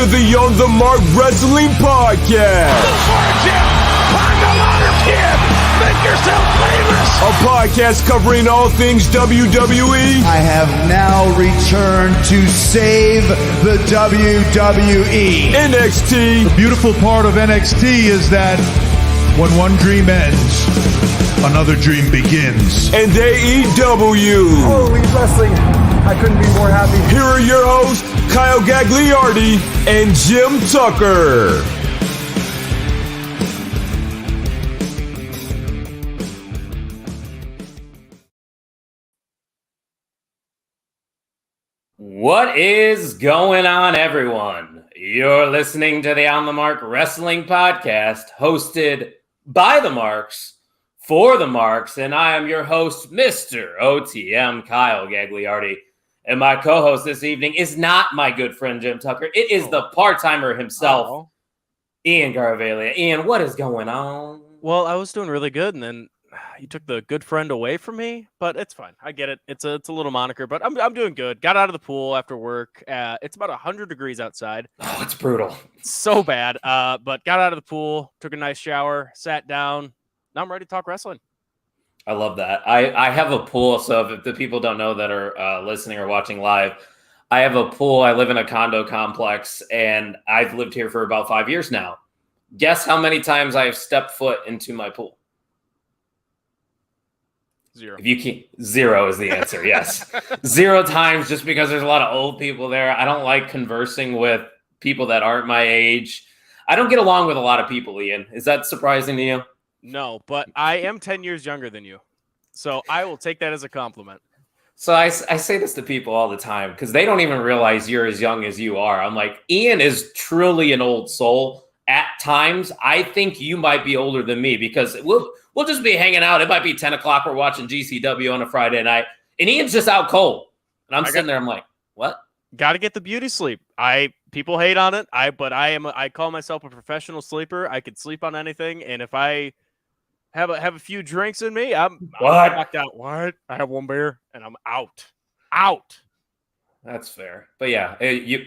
to the On the Mark Wrestling Podcast. Go for it, Jim. Climb the ladder, kid. Make yourself famous. A podcast covering all things WWE. I have now returned to save the WWE. NXT. The beautiful part of NXT is that when one dream ends, another dream begins. And AEW. Holy wrestling. I couldn't be more happy. Here are your hosts, Kyle Gagliardi and Jim Tucker. What is going on, everyone? You're listening to the On the Mark Wrestling Podcast, hosted by the Marks, for the Marks, and I am your host, Mr. OTM, Kyle Gagliardi. And my co-host this evening is not my good friend, Jim Tucker. It is the part-timer himself, Ian Garvelia. Ian, what is going on? Well, I was doing really good, and then you took the good friend away from me, but it's fine. I get it. It's a little moniker, but I'm doing good. Got out of the pool after work. It's about 100 degrees outside. Oh, it's brutal. It's so bad. But got out of the pool, took a nice shower, sat down. Now I'm ready to talk wrestling. I love that. I have a pool, so if the people don't know that are listening or watching live, I have a pool. I live in a condo complex, and I've lived here for about 5 years now. Guess how many times I have stepped foot into my pool? 0. If you can't, 0 is the answer. Yes, 0 times, just because there's a lot of old people there. I don't like conversing with people that aren't my age. I don't get along with a lot of people, Ian. Is that surprising to you? No, but I am 10 years younger than you, so I will take that as a compliment. So I say this to people all the time because they don't even realize you're as young as you are. I'm like, Ian is truly an old soul. At times, I think you might be older than me because we'll just be hanging out. It might be 10 o'clock. We're watching GCW on a Friday night, and Ian's just out cold. And I'm sitting there. I'm like, what? Got to get the beauty sleep. People hate on it. I call myself a professional sleeper. I could sleep on anything, and if I have a few drinks in me, I'm knocked out. What? I have one beer, and I'm out. That's fair. But yeah,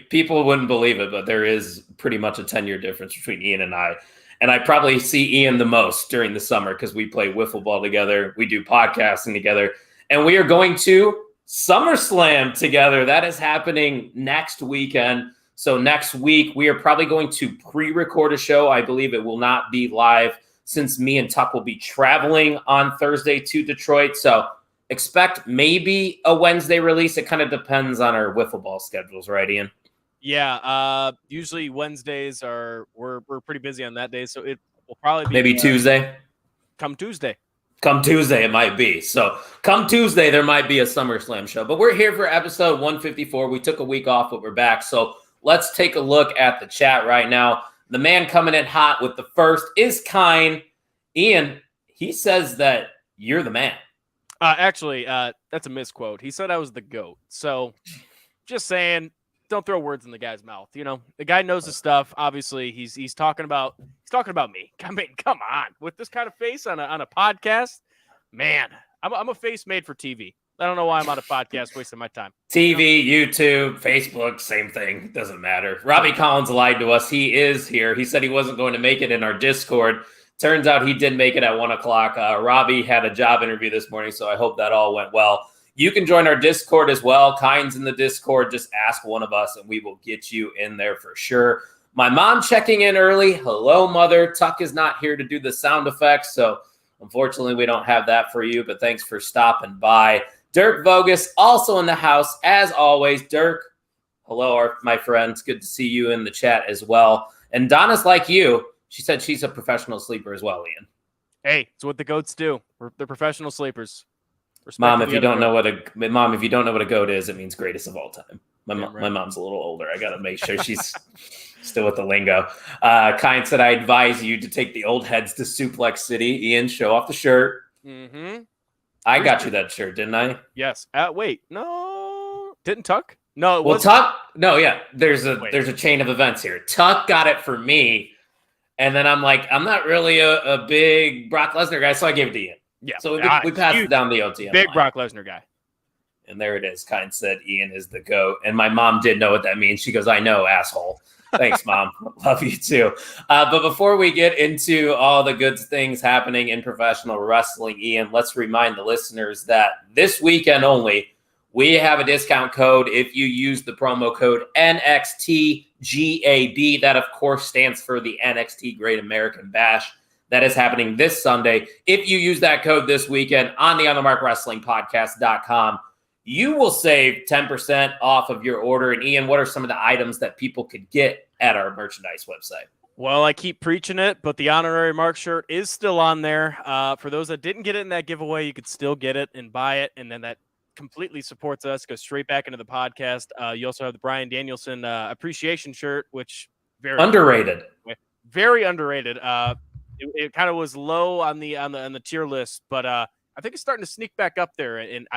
people wouldn't believe it, but there is pretty much a 10-year difference between Ian and I. And I probably see Ian the most during the summer because we play wiffle ball together. We do podcasting together. And we are going to Summerslam together. That is happening next weekend. So next week, we are probably going to pre-record a show. I believe it will not be live since me and Tuck will be traveling on Thursday to Detroit. So expect maybe a Wednesday release. It kind of depends on our wiffle ball schedules, right, Ian? Yeah, usually Wednesdays we're pretty busy on that day, so it will probably be maybe Tuesday. Come Tuesday, it might be. So come Tuesday, there might be a SummerSlam show. But we're here for episode 154. We took a week off, but we're back. So let's take a look at the chat right now. The man coming in hot with the first is Kine. Ian, he says that you're the man. Actually, that's a misquote. He said I was the GOAT. So just saying, don't throw words in the guy's mouth. You know, the guy knows his stuff. Obviously, he's talking about me. I mean, come on, with this kind of face on a podcast, man. I'm a face made for TV. I don't know why I'm on a podcast wasting my time. TV, YouTube, Facebook, same thing. Doesn't matter. Robbie Collins lied to us. He is here. He said he wasn't going to make it in our Discord. Turns out he did make it at 1 o'clock. Robbie had a job interview this morning, so I hope that all went well. You can join our Discord as well. Kine's in the Discord. Just ask one of us, and we will get you in there for sure. My mom checking in early. Hello, Mother. Tuck is not here to do the sound effects, so unfortunately we don't have that for you, but thanks for stopping by. Dirk Vogus also in the house, as always. Dirk, hello, my friends. Good to see you in the chat as well. And Donna's like you. She said she's a professional sleeper as well, Ian. Hey, it's what the goats do. They're professional sleepers. Mom, if you don't know what a goat is, it means greatest of all time. My mom's a little older. I got to make sure she's still with the lingo. Kine said, I advise you to take the old heads to Suplex City. Ian, show off the shirt. Mm-hmm. I got you that shirt, didn't I? Yes. Wait, no, didn't Tuck? No, it was Tuck. No, yeah. There's a chain of events here. Tuck got it for me, and then I'm like, I'm not really a big Brock Lesnar guy, so I gave it to Ian. Yeah. So we passed it down the OTM. Big line. Brock Lesnar guy. And there it is. Kine said Ian is the GOAT. And my mom did know what that means. She goes, I know, asshole. Thanks, Mom. Love you too. But before we get into all the good things happening in professional wrestling, Ian, let's remind the listeners that this weekend only, we have a discount code if you use the promo code NXT GAB. That, of course, stands for the NXT Great American Bash. That is happening this Sunday. If you use that code this weekend on the OnTheMarkWrestlingPodcast.com, you will save 10% off of your order. And Ian, what are some of the items that people could get at our merchandise website? Well, I keep preaching it, but the honorary Mark shirt is still on there. For those that didn't get it in that giveaway, you could still get it and buy it. And then that completely supports us, goes straight back into the podcast. You also have the Bryan Danielson appreciation shirt, which very underrated. Very underrated. It kind of was low on the tier list, but I think it's starting to sneak back up there. And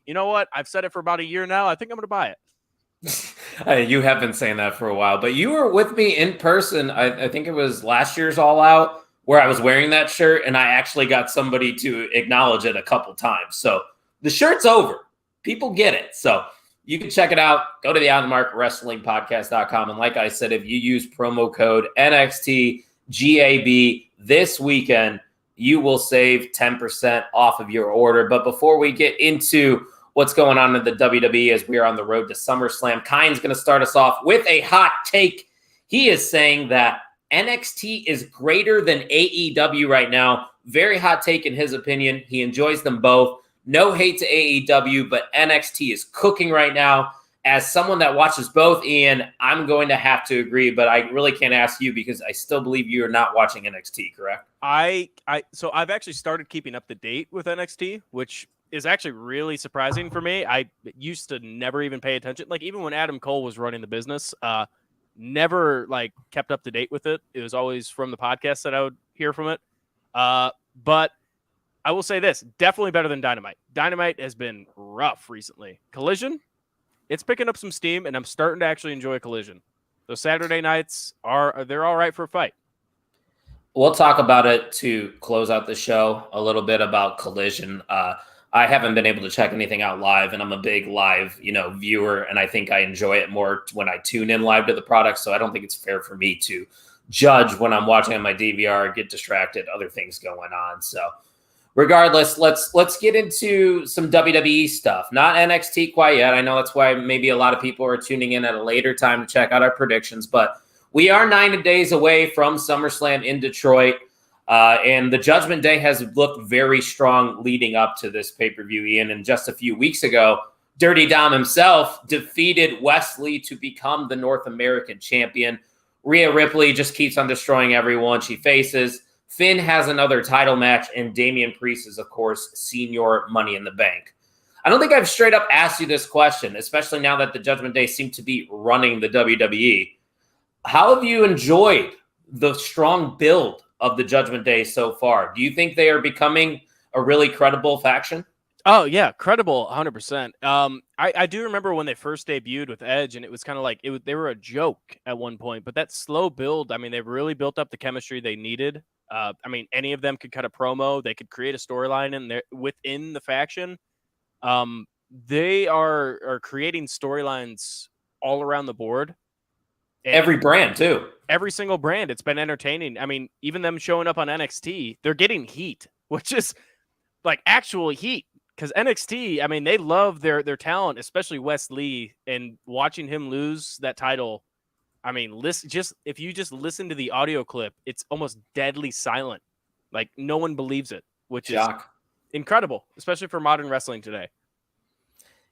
you know what? I've said it for about a year now. I think I'm going to buy it. You have been saying that for a while, but you were with me in person. I think it was last year's All Out where I was wearing that shirt, and I actually got somebody to acknowledge it a couple times. So the shirt's over. People get it. So you can check it out. Go to the OnTheMarkWrestlingPodcast.com. And like I said, if you use promo code NXT GAB this weekend, you will save 10% off of your order. But before we get into what's going on in the WWE as we are on the road to SummerSlam, Kine's going to start us off with a hot take. He is saying that NXT is greater than AEW right now. Very hot take in his opinion. He enjoys them both. No hate to AEW, but NXT is cooking right now. As someone that watches both, Ian, I'm going to have to agree, but I really can't ask you because I still believe you are not watching NXT, correct? So I've actually started keeping up to date with NXT, which is actually really surprising for me. I used to never even pay attention. Like even when Adam Cole was running the business, never like kept up to date with it. It was always from the podcast that I would hear from it. But I will say this, definitely better than Dynamite. Dynamite has been rough recently. Collision, it's picking up some steam, and I'm starting to actually enjoy Collision. Those Saturday nights they're all right for a fight. We'll talk about it to close out the show, a little bit about Collision. I haven't been able to check anything out live, and I'm a big live, viewer, and I think I enjoy it more when I tune in live to the product. So I don't think it's fair for me to judge when I'm watching on my DVR, get distracted, other things going on. So regardless, let's get into some WWE stuff. Not NXT quite yet. I know that's why maybe a lot of people are tuning in at a later time to check out our predictions, but we are 9 days away from SummerSlam in Detroit, and the Judgment Day has looked very strong leading up to this pay-per-view, Ian. And just a few weeks ago, Dirty Dom himself defeated Wesley to become the North American champion. Rhea Ripley just keeps on destroying everyone she faces. Finn has another title match, and Damian Priest is, of course, senior Money in the Bank. I don't think I've straight up asked you this question, especially now that the Judgment Day seem to be running the WWE. How have you enjoyed the strong build of the Judgment Day so far? Do you think they are becoming a really credible faction? Oh, yeah, credible, 100%. I do remember when they first debuted with Edge, and it was kind of like they were a joke at one point. But that slow build, I mean, they've really built up the chemistry they needed. Any of them could cut a promo. They could create a storyline within the faction. They are creating storylines all around the board. And every brand, too. Every single brand. It's been entertaining. I mean, even them showing up on NXT, they're getting heat, which is like actual heat. Because NXT, I mean, they love their talent, especially Wes Lee, and watching him lose that title. I mean, if you just listen to the audio clip, it's almost deadly silent. Like no one believes it, which is incredible, especially for modern wrestling today.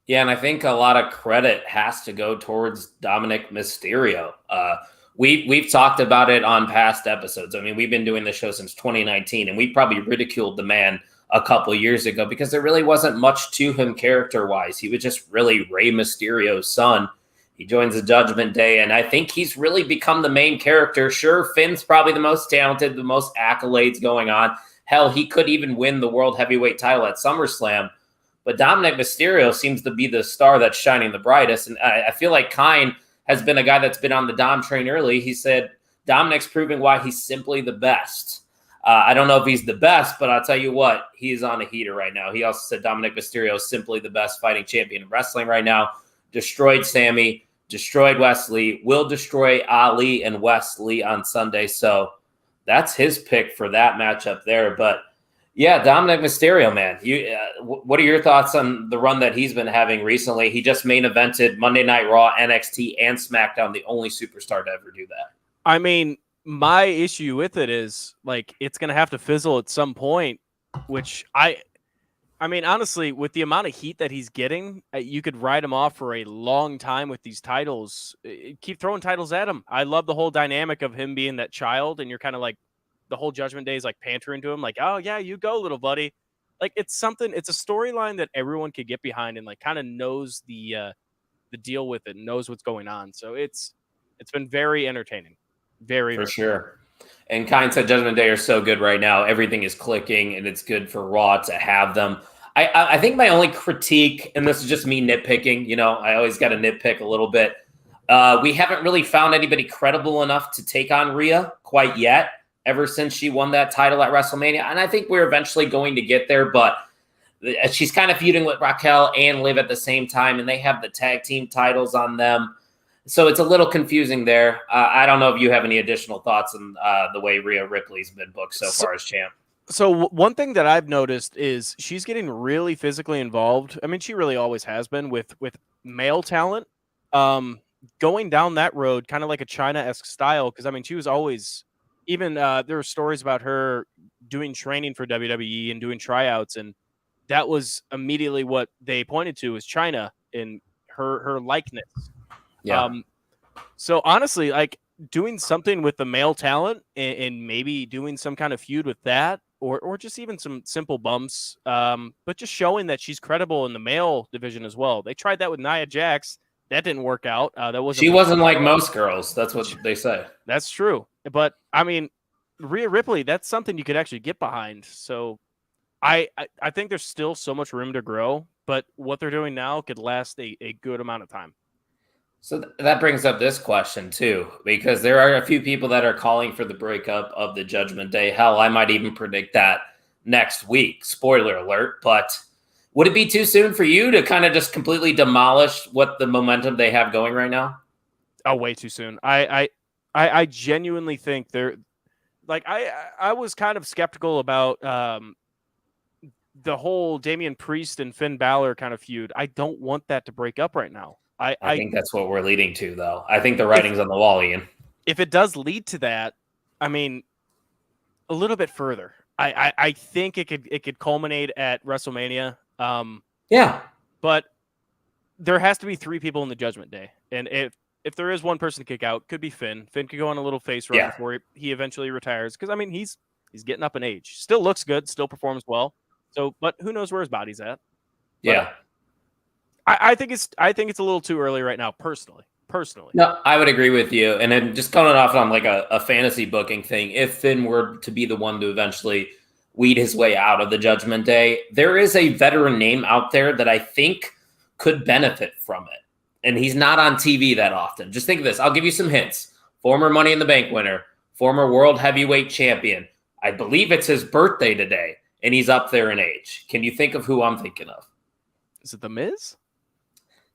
Yeah, and I think a lot of credit has to go towards Dominic Mysterio. We've talked about it on past episodes. I mean, we've been doing this show since 2019, and we probably ridiculed the man a couple years ago because there really wasn't much to him character-wise. He was just really Rey Mysterio's son. He joins the Judgment Day, and I think he's really become the main character. Sure, Finn's probably the most talented, the most accolades going on. Hell, he could even win the World Heavyweight title at SummerSlam. But Dominic Mysterio seems to be the star that's shining the brightest. And I feel like Kine has been a guy that's been on the Dom train early. He said Dominic's proving why he's simply the best. I don't know if he's the best, but I'll tell you what, he's on a heater right now. He also said Dominic Mysterio is simply the best fighting champion in wrestling right now. Destroyed Sammy, destroyed Wesley, will destroy Ali and Wesley on Sunday. So that's his pick for that matchup there. But yeah, Dominic Mysterio, man. What are your thoughts on the run that he's been having recently? He just main evented Monday Night Raw, NXT, and SmackDown, the only superstar to ever do that. I mean, my issue with it is like it's going to have to fizzle at some point, which I mean, honestly, with the amount of heat that he's getting, you could ride him off for a long time with these titles. Keep throwing titles at him. I love the whole dynamic of him being that child, and you're kind of like the whole Judgment Day is like pandering to him, like, oh yeah, you go, little buddy. Like it's a storyline that everyone could get behind and like kind of knows the deal with it, knows what's going on. So it's been very entertaining. Very for sure. And Kind said Judgment Day are so good right now. Everything is clicking, and it's good for Raw to have them. I think my only critique, and this is just me nitpicking, I always got to nitpick a little bit. We haven't really found anybody credible enough to take on Rhea quite yet, ever since she won that title at WrestleMania. And I think we're eventually going to get there, but she's kind of feuding with Raquel and Liv at the same time, and they have the tag team titles on them. So it's a little confusing there. I don't know if you have any additional thoughts on the way Rhea Ripley's been booked so far as champ. So one thing that I've noticed is she's getting really physically involved. I mean, she really always has been with male talent. Going down that road, kind of like a Chyna-esque style, because I mean, she was always even there were stories about her doing training for WWE and doing tryouts, and that was immediately what they pointed to as Chyna in her likeness. Yeah. So honestly, like doing something with the male talent and maybe doing some kind of feud with that, or just even some simple bumps, but just showing that she's credible in the male division as well. They tried that with Nia Jax. That didn't work out. She wasn't like most girls. That's what they say. That's true. But I mean, Rhea Ripley, that's something you could actually get behind. So I think there's still so much room to grow, but what they're doing now could last a good amount of time. So that brings up this question too, because there are a few people that are calling for the breakup of the Judgment Day. Hell, I might even predict that next week. Spoiler alert, but would it be too soon for you to kind of just completely demolish what the momentum they have going right now? Oh, way too soon. I genuinely think they're like, I was kind of skeptical about the whole Damian Priest and Finn Balor kind of feud. I don't want that to break up right now. I think that's what we're leading to, though. I think the writing's on the wall, Ian. If it does lead to that, I mean, a little bit further. I think it could culminate at WrestleMania. Yeah, but there has to be 3 people in the Judgment Day, and if there is one person to kick out, could be Finn. Finn could go on a little face run before he eventually retires. Because I mean, he's getting up in age, still looks good, still performs well. So, but who knows where his body's at? Yeah. I think it's a little too early right now, personally. No, I would agree with you. And then just coming off on like a fantasy booking thing, if Finn were to be the one to eventually weed his way out of the Judgment Day, there is a veteran name out there that I think could benefit from it. And he's not on TV that often. Just think of this. I'll give you some hints. Former Money in the Bank winner, former World Heavyweight Champion. I believe it's his birthday today, and he's up there in age. Can you think of who I'm thinking of? Is it The Miz?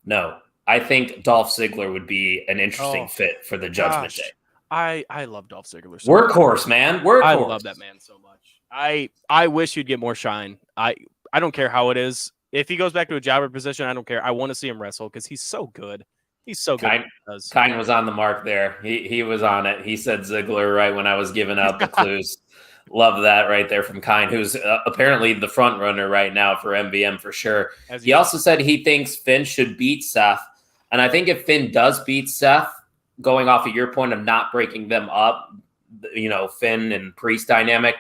No, I think Dolph Ziggler would be an interesting fit for the Judgment Day. I love Dolph Ziggler. So workhorse, man. Workhorse. I love that man so much. I wish he'd get more shine. I don't care how it is. If he goes back to a jobber position, I don't care. I want to see him wrestle because he's so good. He's so good. Kind was on the mark there. He was on it. He said Ziggler right when I was giving out the clues. Love that right there from Kind, who's apparently the front runner right now for MVM for sure. He also said he thinks Finn should beat Seth. And I think if Finn does beat Seth, going off of your point of not breaking them up, Finn and Priest dynamic,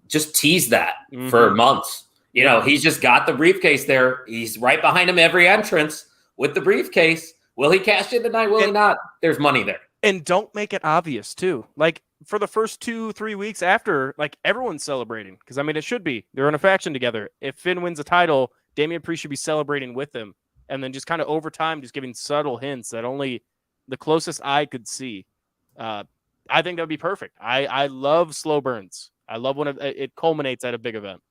just tease that for months. He's just got the briefcase there. He's right behind him every entrance with the briefcase. Will he cash in tonight? Will he not? There's money there. And don't make it obvious, too. Like, for the first 2-3 weeks after, like, everyone's celebrating. Because, I mean, it should be. They're in a faction together. If Finn wins a title, Damian Priest should be celebrating with him. And then just kind of over time, just giving subtle hints that only the closest eye could see. I think that would be perfect. I love slow burns. I love when it culminates at a big event.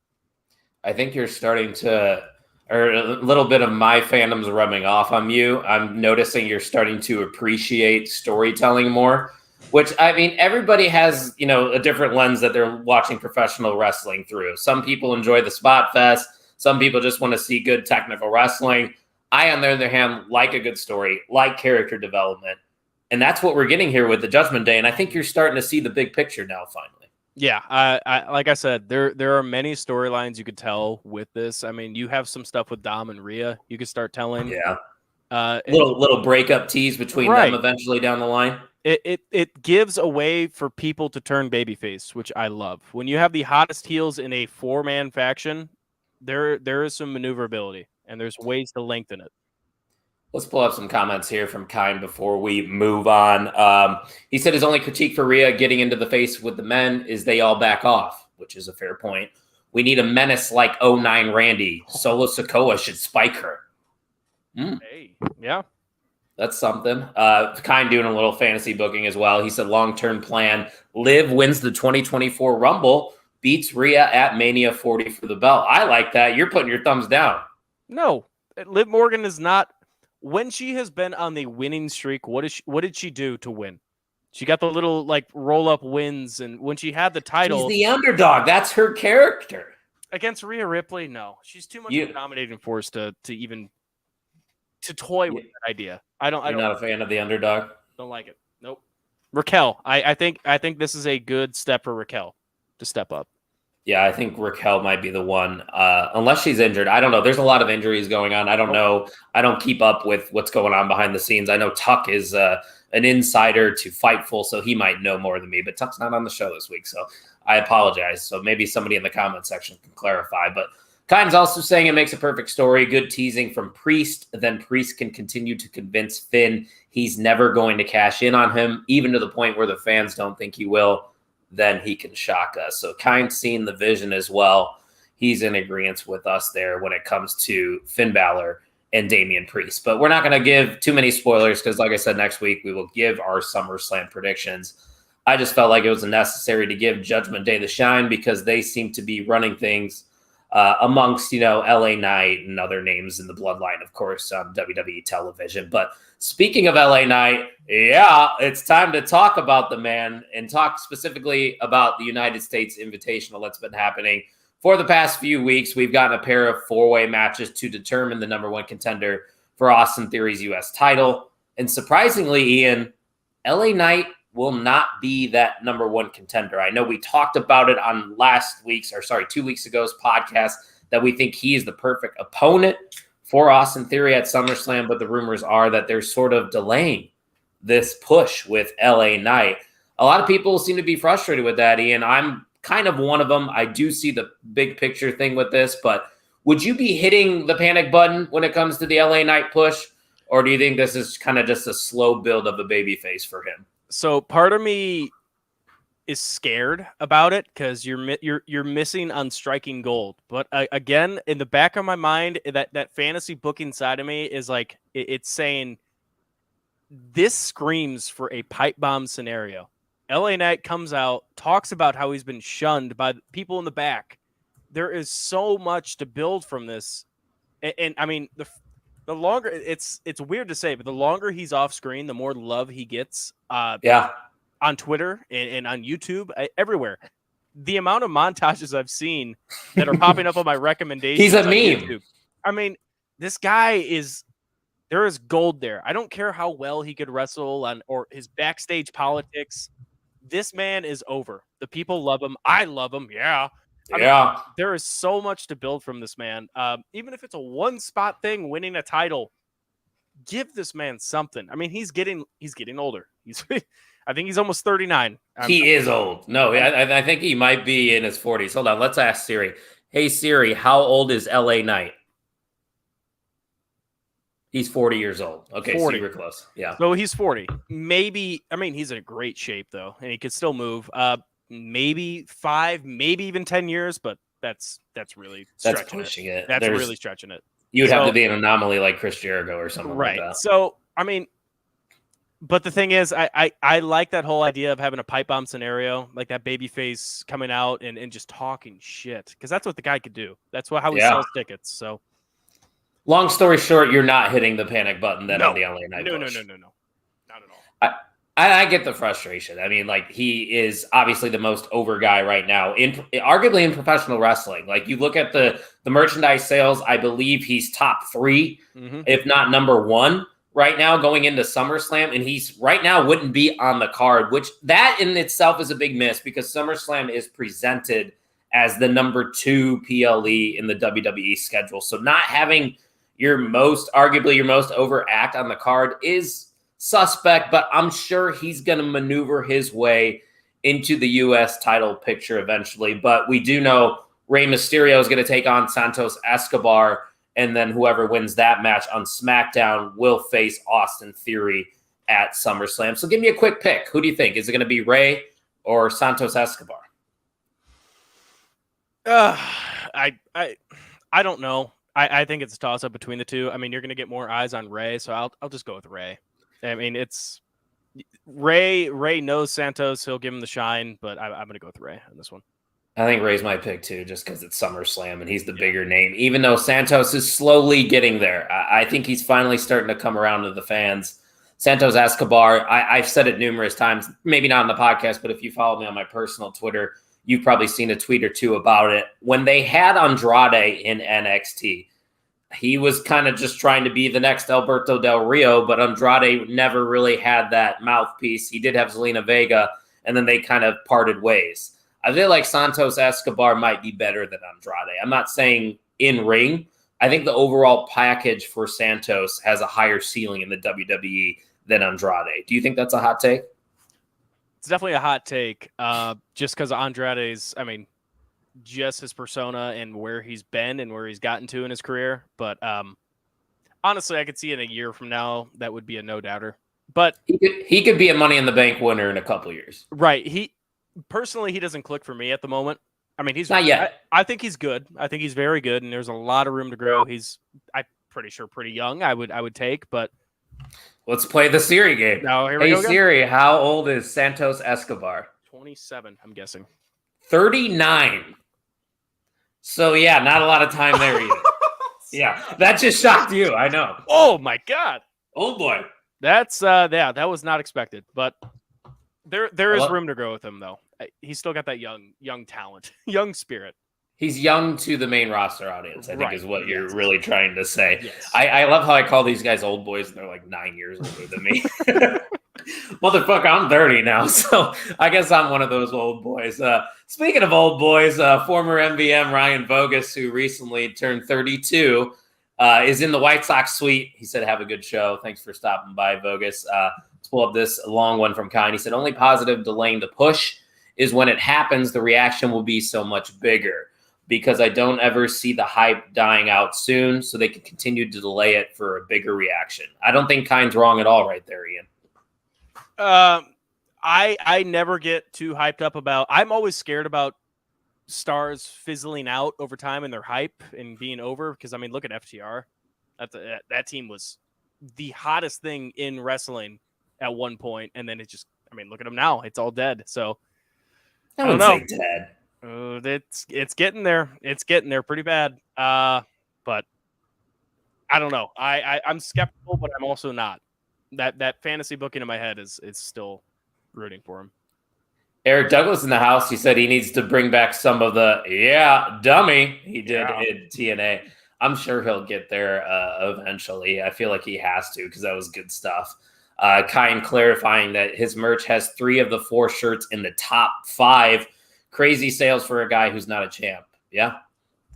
I think you're starting to or a little bit of my fandom's rubbing off on you. I'm noticing you're starting to appreciate storytelling more, which, I mean, everybody has, a different lens that they're watching professional wrestling through. Some people enjoy the spot fest. Some people just want to see good technical wrestling. I, on the other hand, like a good story, like character development. And that's what we're getting here with the Judgment Day. And I think you're starting to see the big picture now, finally. Yeah, I like I said, there are many storylines you could tell with this. I mean, you have some stuff with Dom and Rhea you could start telling. Yeah. Little breakup tease between them eventually down the line. It gives a way for people to turn babyface, which I love. When you have the hottest heels in a 4-man faction, there is some maneuverability, and there's ways to lengthen it. Let's pull up some comments here from Kine before we move on. He said his only critique for Rhea getting into the face with the men is they all back off, which is a fair point. We need a menace like 09 Randy. Solo Sikoa should spike her. Hey, yeah. That's something. Kine doing a little fantasy booking as well. He said long-term plan. Liv wins the 2024 Rumble, beats Rhea at Mania 40 for the belt. I like that. You're putting your thumbs down. No, Liv Morgan is not. When she has been on the winning streak, what did she do to win? She got the little roll up wins, and when she had the title, she's the underdog. That's her character. Against Rhea Ripley, no, she's too much of a dominating force to even toy with that idea. You're not a fan of the underdog. Don't like it. Nope. Raquel, I think this is a good step for Raquel to step up. Yeah, I think Raquel might be the one, unless she's injured. I don't know. There's a lot of injuries going on. I don't know. I don't keep up with what's going on behind the scenes. I know Tuck is an insider to Fightful, so he might know more than me. But Tuck's not on the show this week, so I apologize. So maybe somebody in the comment section can clarify. But Kine's also saying it makes a perfect story. Good teasing from Priest. Then Priest can continue to convince Finn he's never going to cash in on him, even to the point where the fans don't think he will. Then he can shock us. So Kine's seeing the vision as well. He's in agreement with us there when it comes to Finn Balor and Damian Priest. But we're not going to give too many spoilers because, like I said, next week we will give our SummerSlam predictions. I just felt like it was necessary to give Judgment Day the shine because they seem to be running things amongst, LA Knight and other names in the bloodline, of course, on WWE television. But speaking of LA Knight, yeah, it's time to talk about the man and talk specifically about the United States Invitational that's been happening for the past few weeks. We've gotten a pair of 4-way matches to determine the number one contender for Austin Theory's U.S. title. And surprisingly, Ian, LA Knight will not be that number one contender. I know we talked about it on 2 weeks ago's podcast that we think he is the perfect opponent for Austin Theory at SummerSlam, but the rumors are that they're sort of delaying this push with LA Knight. A lot of people seem to be frustrated with that, Ian. I'm kind of one of them. I do see the big picture thing with this, but would you be hitting the panic button when it comes to the LA Knight push, or do you think this is kind of just a slow build of a babyface for him? So part of me is scared about it because you're missing on striking gold. But again, in the back of my mind, that fantasy booking side of me is it's saying this screams for a pipe bomb scenario. LA Knight comes out, talks about how he's been shunned by people in the back. There is so much to build from this, and I mean the longer it's weird to say, but the longer he's off screen, the more love he gets. On Twitter and on YouTube, everywhere. The amount of montages I've seen that are popping up on my recommendations. He's a meme. YouTube. I mean, this guy there is gold there. I don't care how well he could wrestle or his backstage politics. This man is over. The people love him. I love him. Yeah. I mean, there is so much to build from this man. Even if it's a one-spot thing, winning a title, give this man something. I mean, he's getting older. I think he's almost 39. He is old. No, I think he might be in his 40s. Hold on. Let's ask Siri. Hey, Siri, how old is LA Knight? He's 40 years old. Okay, 40. So you were close. Yeah. So he's 40. Maybe, I mean, he's in great shape, though, and he could still move. Maybe 5, maybe even 10 years, but that's really stretching pushing it. That's really stretching it. You would have to be an anomaly like Chris Jericho or something like that. So, I mean, but the thing is, I like that whole idea of having a pipe bomb scenario, like that babyface coming out and just talking shit, because that's what the guy could do. That's how he sells tickets. So Long story short, you're not hitting the panic button then on the LA Knight push. No. Not at all. I get the frustration. I mean, like, he is obviously the most over guy right now, arguably in professional wrestling. Like, you look at the merchandise sales, I believe he's top 3, if not number 1 right now going into SummerSlam. And he's right now wouldn't be on the card, which that in itself is a big miss because SummerSlam is presented as the number 2 PLE in the WWE schedule. So not having arguably your most over act on the card is suspect, but I'm sure he's going to maneuver his way into the U.S. title picture eventually. But we do know Rey Mysterio is going to take on Santos Escobar, and then whoever wins that match on SmackDown will face Austin Theory at SummerSlam. So give me a quick pick. Who do you think? Is it going to be Rey or Santos Escobar? I don't know. I think it's a toss-up between the two. I mean, you're going to get more eyes on Rey, so I'll just go with Rey. I mean, it's Rey knows Santos. He'll give him the shine, but I'm going to go with Rey on this one. I think Rey's my pick, too, just because it's SummerSlam and he's the bigger name, even though Santos is slowly getting there. I think he's finally starting to come around to the fans. Santos Escobar, I've said it numerous times, maybe not on the podcast, but if you follow me on my personal Twitter, you've probably seen a tweet or two about it. When they had Andrade in NXT, he was kind of just trying to be the next Alberto Del Rio, but Andrade never really had that mouthpiece. He did have Zelina Vega, and then they kind of parted ways. I feel like Santos Escobar might be better than Andrade. I'm not saying in ring. I think the overall package for Santos has a higher ceiling in the WWE than Andrade. Do you think that's a hot take? It's definitely a hot take, just because Andrade's, I mean, just his persona and where he's been and where he's gotten to in his career. But honestly, I could see in a year from now that would be a no-doubter. But he could be a Money in the Bank winner in a couple years. Right. He doesn't click for me at the moment. I mean, he's not yet. I think he's good. I think he's very good, and there's a lot of room to grow. I'm pretty sure pretty young. I would take, but let's play the Siri game. No, here we go. Hey Siri, how old is Santos Escobar? 27, I'm guessing. 39. So yeah, not a lot of time there either. Yeah, that just shocked you. I know. Oh my God, old boy. That's that was not expected, but there is room to grow with him though. He's still got that young talent, young spirit. He's young to the main roster audience, I think is what you're really trying to say. Yes. I love how I call these guys old boys and they're like 9 years older than me. Motherfucker, I'm 30 now, so I guess I'm one of those old boys. Speaking of old boys, former MVM Ryan Vogus, who recently turned 32, is in the White Sox suite. He said, have a good show. Thanks for stopping by, Vogus. Let's pull up this long one from Kyle. He said, only positive delaying the push is when it happens, the reaction will be so much bigger because I don't ever see the hype dying out soon, so they can continue to delay it for a bigger reaction. I don't think Kine's wrong at all right there, Ian. I never get too hyped up about. I'm always scared about stars fizzling out over time and their hype and being over because I mean, look at FTR. That team was the hottest thing in wrestling at one point, and then it just. I mean, look at them now. It's all dead. So I don't know. Dead. It's getting there. It's getting there pretty bad. But I don't know. I'm skeptical, but I'm also not. That fantasy booking in my head is still rooting for him. Eric Douglas in the house. He said he needs to bring back some of the dummy he did in TNA. I'm sure he'll get there eventually. I feel like he has to because that was good stuff. Kine clarifying that his merch has 3 of the 4 shirts in the top 5. Crazy sales for a guy who's not a champ. Yeah,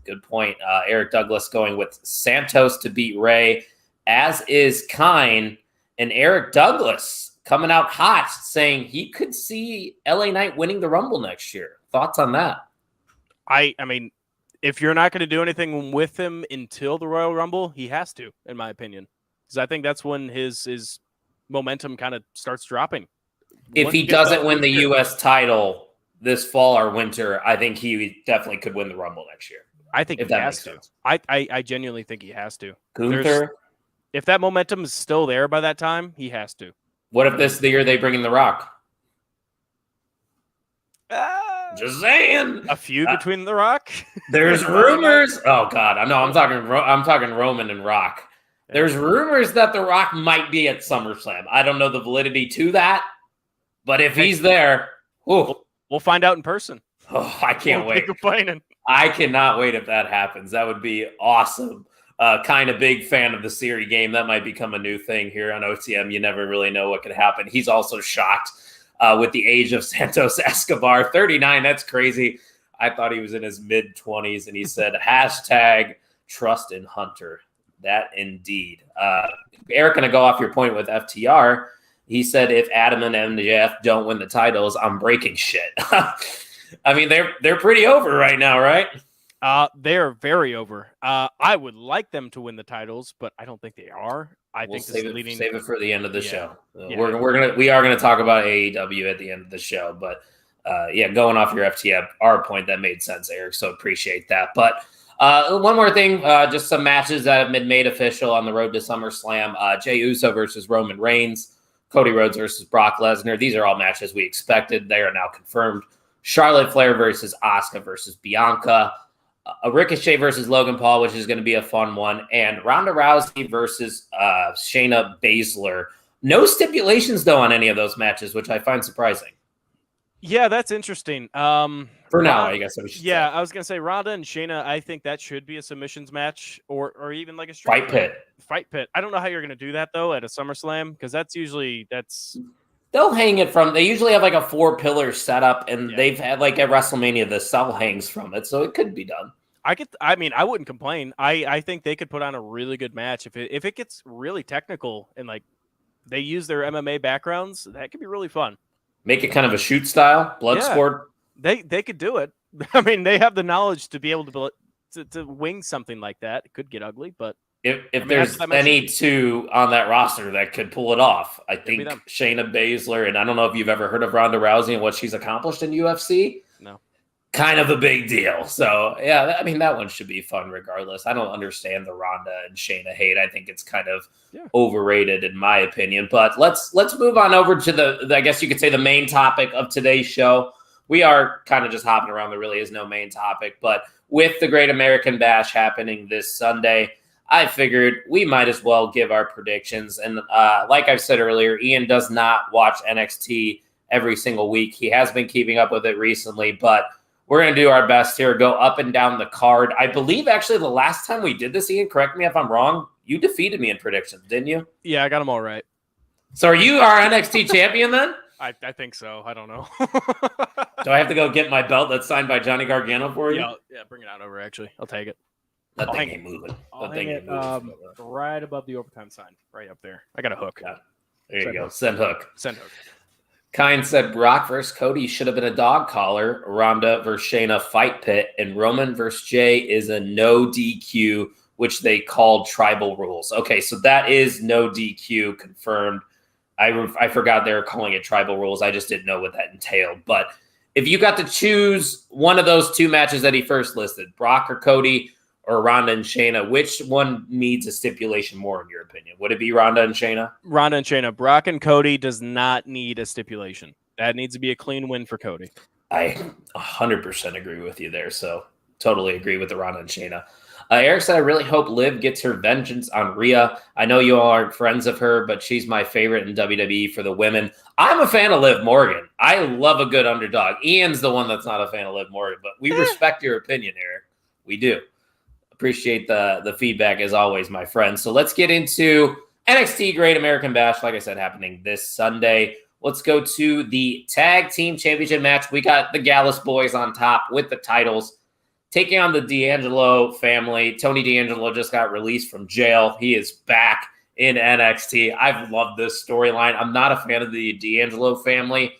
good point. Eric Douglas going with Santos to beat Rey, as is Kine. And Eric Douglas coming out hot, saying he could see LA Knight winning the Rumble next year. Thoughts on that? I mean, if you're not going to do anything with him until the Royal Rumble, he has to, in my opinion. Because I think that's when his momentum kind of starts dropping. If he doesn't win the U.S. title this fall or winter, I think he definitely could win the Rumble next year. I think he has to. I genuinely think he has to. Gunther? If that momentum is still there by that time, he has to. What if this is the year they bring in The Rock? Just saying. A feud between The Rock. There's rumors. Oh God, I know. I'm talking Roman and Rock. There's rumors that The Rock might be at SummerSlam. I don't know the validity to that, but if he's there, we'll find out in person. Oh, I can't wait. Complaining. I cannot wait if that happens. That would be awesome. Kind of big fan of the Siri game. That might become a new thing here on OTM. You never really know what could happen. He's also shocked with the age of Santos Escobar, 39. That's crazy. I thought he was in his mid-20s, and he said, hashtag trust in Hunter. That indeed. Eric, going to go off your point with FTR. He said, if Adam and MJF don't win the titles, I'm breaking shit. I mean, they're pretty over right now, right? They're very over. I would like them to win the titles, but I don't think they are. We'll save it for the end of the show. Yeah. We are gonna talk about AEW at the end of the show, but going off your FTR point, that made sense, Eric. So appreciate that. But one more thing, just some matches that have been made official on the road to SummerSlam. Jey Uso versus Roman Reigns, Cody Rhodes versus Brock Lesnar. These are all matches we expected. They are now confirmed. Charlotte Flair versus Asuka versus Bianca. A Ricochet versus Logan Paul, which is going to be a fun one. And Ronda Rousey versus Shayna Baszler. No stipulations, though, on any of those matches, which I find surprising. Yeah, that's interesting. For now, I guess. I was going to say Ronda and Shayna, I think that should be a submissions match or even like a Fight Pit. I don't know how you're going to do that, though, at a SummerSlam, because that's They'll hang it from. They usually have like a 4-pillar setup, and they've had like at WrestleMania the cell hangs from it, so it could be done. I wouldn't complain. I think they could put on a really good match if it gets really technical and like they use their MMA backgrounds. That could be really fun. Make it kind of a shoot style, blood sport. They could do it. I mean, they have the knowledge to be able to wing something like that. It could get ugly, but. If there's any two on that roster that could pull it off, I think Shayna Baszler, and I don't know if you've ever heard of Ronda Rousey and what she's accomplished in UFC. No. Kind of a big deal. So, yeah, I mean, that one should be fun regardless. I don't understand the Ronda and Shayna hate. I think it's kind of overrated in my opinion. But let's move on over to I guess you could say the main topic of today's show. We are kind of just hopping around. There really is no main topic. But with the Great American Bash happening this Sunday, I figured we might as well give our predictions. And like I've said earlier, Ian does not watch NXT every single week. He has been keeping up with it recently, but we're going to do our best here, go up and down the card. I believe actually the last time we did this, Ian, correct me if I'm wrong, you defeated me in predictions, didn't you? Yeah, I got them all right. So are you our NXT champion then? I think so. I don't know. Do I have to go get my belt that's signed by Johnny Gargano for you? Yeah, bring it on over, actually. I'll take it. That thing ain't moving. I'll hang it right above the overtime sign, right up there. I got a hook. Yeah. There you go. Send hook. Send hook. Kine said Brock versus Cody should have been a dog collar. Ronda versus Shayna fight pit. And Roman versus Jay is a no DQ, which they called tribal rules. Okay, so that is no DQ confirmed. I forgot they were calling it tribal rules. I just didn't know what that entailed. But if you got to choose one of those two matches that he first listed, Brock or Cody, or Ronda and Shayna, which one needs a stipulation more in your opinion? Would it be Ronda and Shayna? Ronda and Shayna. Brock and Cody does not need a stipulation. That needs to be a clean win for Cody. I 100% agree with you there. So totally agree with the Ronda and Shayna. Eric said, I really hope Liv gets her vengeance on Rhea. I know you all aren't friends of her, but she's my favorite in WWE for the women. I'm a fan of Liv Morgan. I love a good underdog. Ian's the one that's not a fan of Liv Morgan, but we respect your opinion, Eric. We do. Appreciate the feedback as always, my friend. So let's get into NXT Great American Bash, like I said, happening this Sunday. Let's go to the Tag Team Championship match. We got the Gallus boys on top with the titles, taking on the D'Angelo family. Tony D'Angelo just got released from jail. He is back in NXT. I've loved this storyline. I'm not a fan of the D'Angelo family.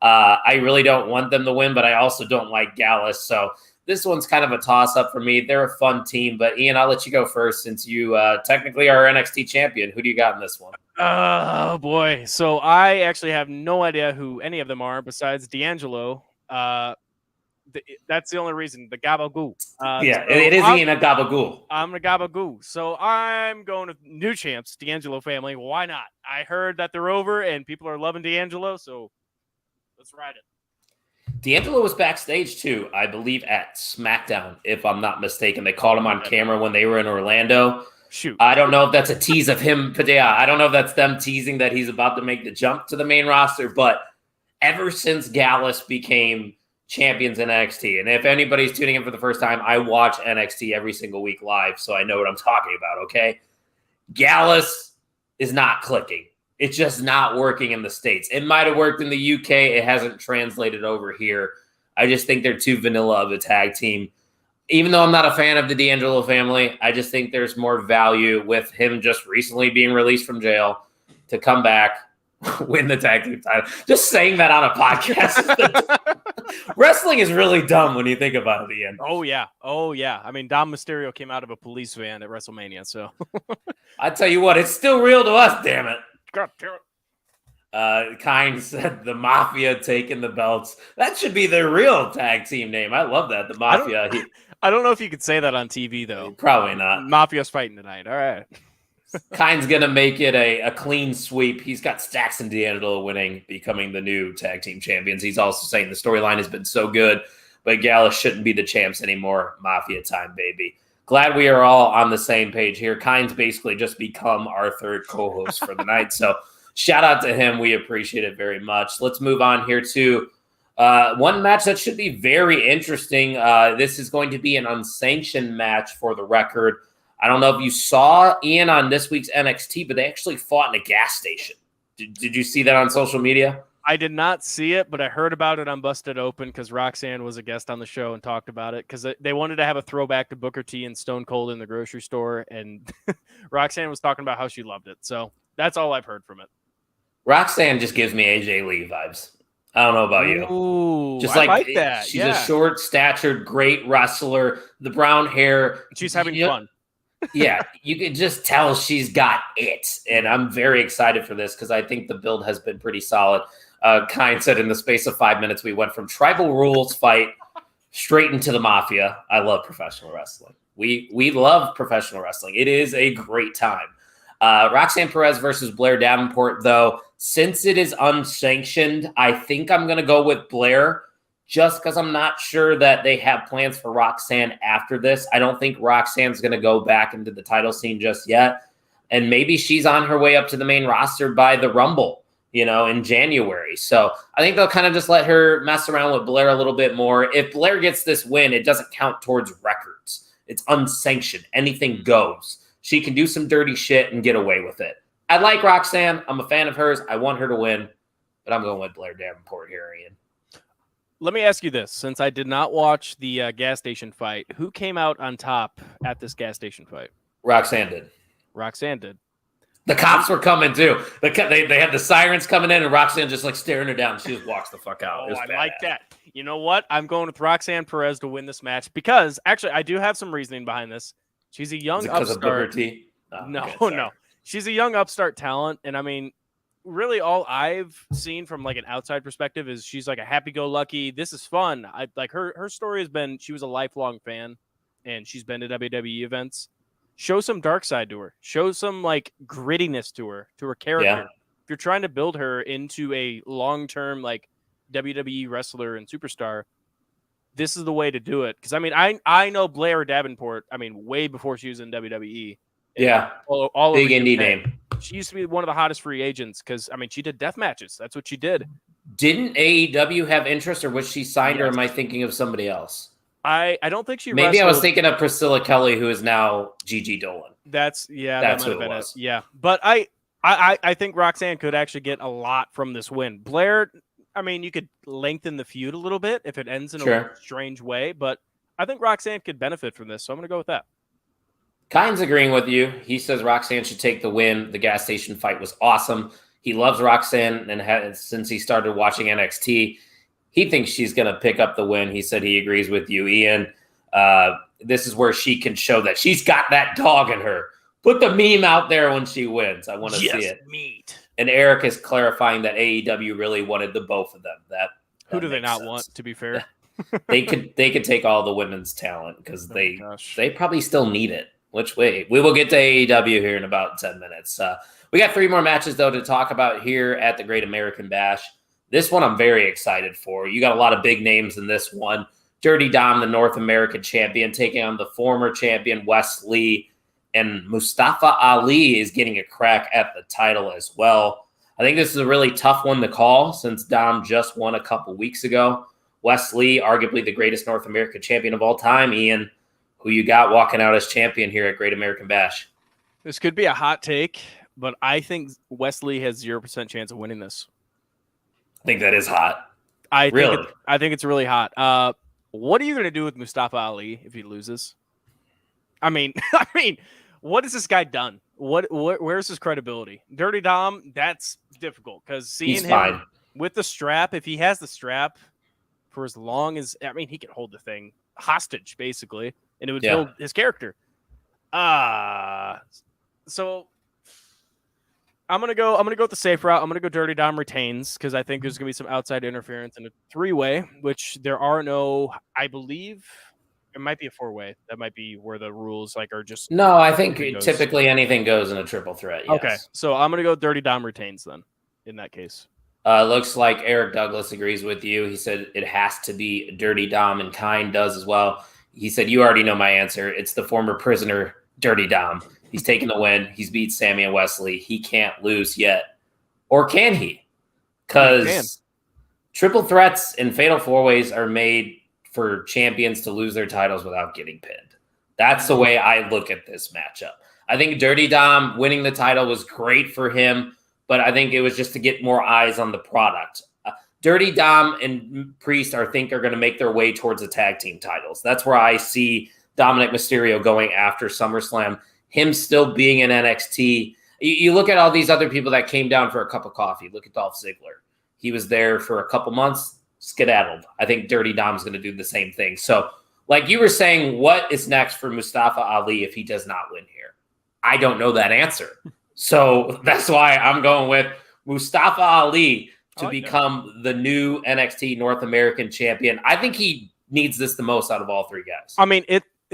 I really don't want them to win, but I also don't like Gallus. So this one's kind of a toss-up for me. They're a fun team, but Ian, I'll let you go first since you technically are NXT champion. Who do you got in this one? Oh, boy. So I actually have no idea who any of them are besides D'Angelo. That's the only reason, the Gabagoo. It is Ian a Gabagoo. I'm a Gabagoo. So I'm going with new champs, D'Angelo family. Why not? I heard that they're over and people are loving D'Angelo, so let's ride it. D'Angelo was backstage too, I believe, at SmackDown, if I'm not mistaken. They called him on camera when they were in Orlando. Shoot. I don't know if that's a tease of him, but yeah, I don't know if that's them teasing that he's about to make the jump to the main roster. But ever since Gallus became champions in NXT, and if anybody's tuning in for the first time, I watch NXT every single week live, so I know what I'm talking about, okay? Gallus is not clicking. It's just not working in the States. It might have worked in the UK. It hasn't translated over here. I just think they're too vanilla of a tag team. Even though I'm not a fan of the D'Angelo family, I just think there's more value with him just recently being released from jail to come back, win the tag team title. Just saying that on a podcast. Wrestling is really dumb when you think about it, Ian. Oh, yeah. Oh, yeah. I mean, Dom Mysterio came out of a police van at WrestleMania, so. I tell you what, it's still real to us, damn it. God damn it. Kind said the Mafia taking the belts. That should be their real tag team name. I love that. The Mafia. I don't know if you could say that on TV, though. Probably not. Mafia's fighting tonight. All right. Kind's going to make it a clean sweep. He's got Stacks and D'Angelo winning, becoming the new tag team champions. He's also saying the storyline has been so good, but Gallus shouldn't be the champs anymore. Mafia time, baby. Glad we are all on the same page here. Kind's basically just become our third co-host for the night. So shout out to him. We appreciate it very much. Let's move on here to one match that should be very interesting. This is going to be an unsanctioned match for the record. I don't know if you saw Ian on this week's NXT, but they actually fought in a gas station. Did you see that on social media? I did not see it, but I heard about it on Busted Open because Roxanne was a guest on the show and talked about it because they wanted to have a throwback to Booker T and Stone Cold in the grocery store, and Roxanne was talking about how she loved it. So that's all I've heard from it. Roxanne just gives me AJ Lee vibes. I don't know about you. Ooh, just I like that. She's a short-statured, great wrestler. The brown hair. She's having fun. Yeah, you can just tell she's got it, and I'm very excited for this because I think the build has been pretty solid. Kind said in the space of 5 minutes, we went from tribal rules fight straight into the Mafia. I love professional wrestling. We love professional wrestling. It is a great time. Roxanne Perez versus Blair Davenport, though, since it is unsanctioned, I think I'm going to go with Blair just because I'm not sure that they have plans for Roxanne after this. I don't think Roxanne's going to go back into the title scene just yet. And maybe she's on her way up to the main roster by the Rumble, in January. So I think they'll kind of just let her mess around with Blair a little bit more. If Blair gets this win, it doesn't count towards records. It's unsanctioned. Anything goes. She can do some dirty shit and get away with it. I like Roxanne. I'm a fan of hers. I want her to win, but I'm going with Blair Davenport here, Ian. Let me ask you this. Since I did not watch the gas station fight, who came out on top at this gas station fight? Roxanne did. Roxanne did. The cops were coming too. They had the sirens coming in, and Roxanne just staring her down. She just walks the fuck out. Oh, I like that. You know what? I'm going with Roxanne Perez to win this match because actually I do have some reasoning behind this. She's a young upstart. Of Booker T? No. She's a young upstart talent, and I mean, really all I've seen from an outside perspective is she's a happy-go-lucky. This is fun. I like her story has been she was a lifelong fan, and she's been to WWE events. Show some dark side to her. Show some grittiness to her character. Yeah. If you're trying to build her into a long-term WWE wrestler and superstar, this is the way to do it. Because I know Blair Davenport. Way before she was in WWE. Yeah, all big indie name. She used to be one of the hottest free agents because she did death matches. That's what she did. Didn't AEW have interest, or was she signed, or am I thinking of somebody else? I don't think she. Maybe I was thinking of Priscilla Kelly, who is now Gigi Dolan. That's who it was. Yeah, but I think Roxanne could actually get a lot from this win. Blair, you could lengthen the feud a little bit if it ends in a strange way, but I think Roxanne could benefit from this, so I'm going to go with that. Kyne's agreeing with you. He says Roxanne should take the win. The gas station fight was awesome. He loves Roxanne, and since he started watching NXT, he thinks she's going to pick up the win. He said he agrees with you, Ian. This is where she can show that she's got that dog in her. Put the meme out there when she wins. I want to see it. Meat. And Eric is clarifying that AEW really wanted the both of them. Who do they not want, to be fair? They could take all the women's talent because they probably still need it. Which way? We will get to AEW here in about 10 minutes. We got 3 more matches, though, to talk about here at the Great American Bash. This one I'm very excited for. You got a lot of big names in this one. Dirty Dom, the North American champion, taking on the former champion Wes Lee, and Mustafa Ali is getting a crack at the title as well. I think this is a really tough one to call since Dom just won a couple weeks ago. Wes Lee, arguably the greatest North American champion of all time. Ian, who you got walking out as champion here at Great American Bash? This could be a hot take, but I think Wes Lee has 0% chance of winning this. I think that is hot. I think it's really hot. What are you going to do with Mustafa Ali if he loses? I mean, what has this guy done? Where's his credibility? Dirty Dom, that's difficult because seeing him with the strap, if he has the strap for as long as, he could hold the thing hostage basically, and it would build his character. So I'm gonna go with the safe route. I'm gonna go Dirty Dom retains because I think there's gonna be some outside interference in a 3-way, which there are no. I believe it might be a 4-way. That might be where the rules are just. No, I think typically anything goes in a triple threat. Yes. Okay, so I'm gonna go Dirty Dom retains then. In that case, looks like Eric Douglas agrees with you. He said it has to be Dirty Dom, and Kind does as well. He said you already know my answer. It's the former prisoner Dirty Dom. He's taken the win. He's beat Sammy and Wesley. He can't lose yet. Or can he? Because triple threats and fatal 4-ways are made for champions to lose their titles without getting pinned. That's the way I look at this matchup. I think Dirty Dom winning the title was great for him, but I think it was just to get more eyes on the product. Dirty Dom and Priest, are going to make their way towards the tag team titles. That's where I see Dominic Mysterio going after SummerSlam. Him still being in NXT. You look at all these other people that came down for a cup of coffee. Look at Dolph Ziggler. He was there for a couple months, skedaddled. I think Dirty Dom's going to do the same thing. So, like you were saying, what is next for Mustafa Ali if he does not win here? I don't know that answer. So that's why I'm going with Mustafa Ali to become the new NXT North American champion. I think he needs this the most out of all three guys.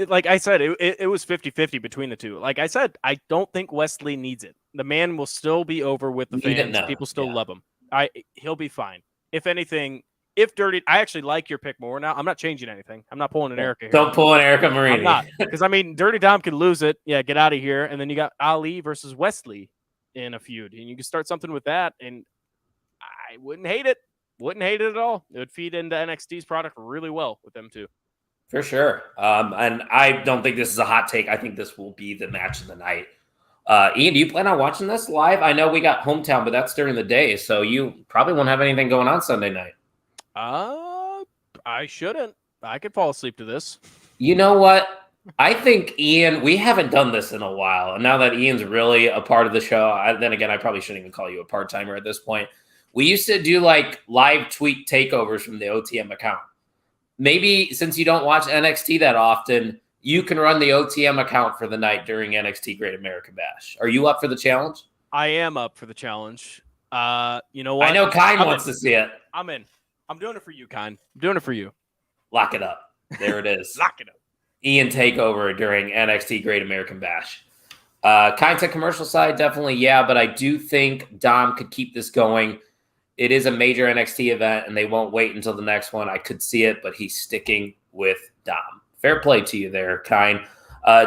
Like I said, it was 50-50 between the two. Like I said, I don't think Wesley needs it. The man will still be over with the fans. People still love him. He'll be fine. If anything, I actually like your pick more now. I'm not changing anything. I'm not pulling an Erica here. Don't pull an Erica Marini. I'm not. Because, Dirty Dom could lose it. Yeah, get out of here. And then you got Ali versus Wesley in a feud. And you can start something with that. And I wouldn't hate it. Wouldn't hate it at all. It would feed into NXT's product really well with them too. For sure. And I don't think this is a hot take. I think this will be the match of the night. Ian, do you plan on watching this live? I know we got Hometown, but that's during the day, so you probably won't have anything going on Sunday night. I shouldn't. I could fall asleep to this. You know what? I think, Ian, we haven't done this in a while. And now that Ian's really a part of the show, then again, I probably shouldn't even call you a part-timer at this point. We used to do live tweet takeovers from the OTM account. Maybe since you don't watch NXT that often, you can run the OTM account for the night during NXT Great American Bash. Are you up for the challenge? I am up for the challenge. You know what? I know Kind wants to see it. I'm in. I'm doing it for you, Kind. I'm doing it for you. Lock it up. There it is. Lock it up. Ian takeover during NXT Great American Bash. Kind to commercial side, definitely, yeah, but I do think Dom could keep this going. It is a major NXT event, and they won't wait until the next one. I could see it, but he's sticking with Dom. Fair play to you there, Kind.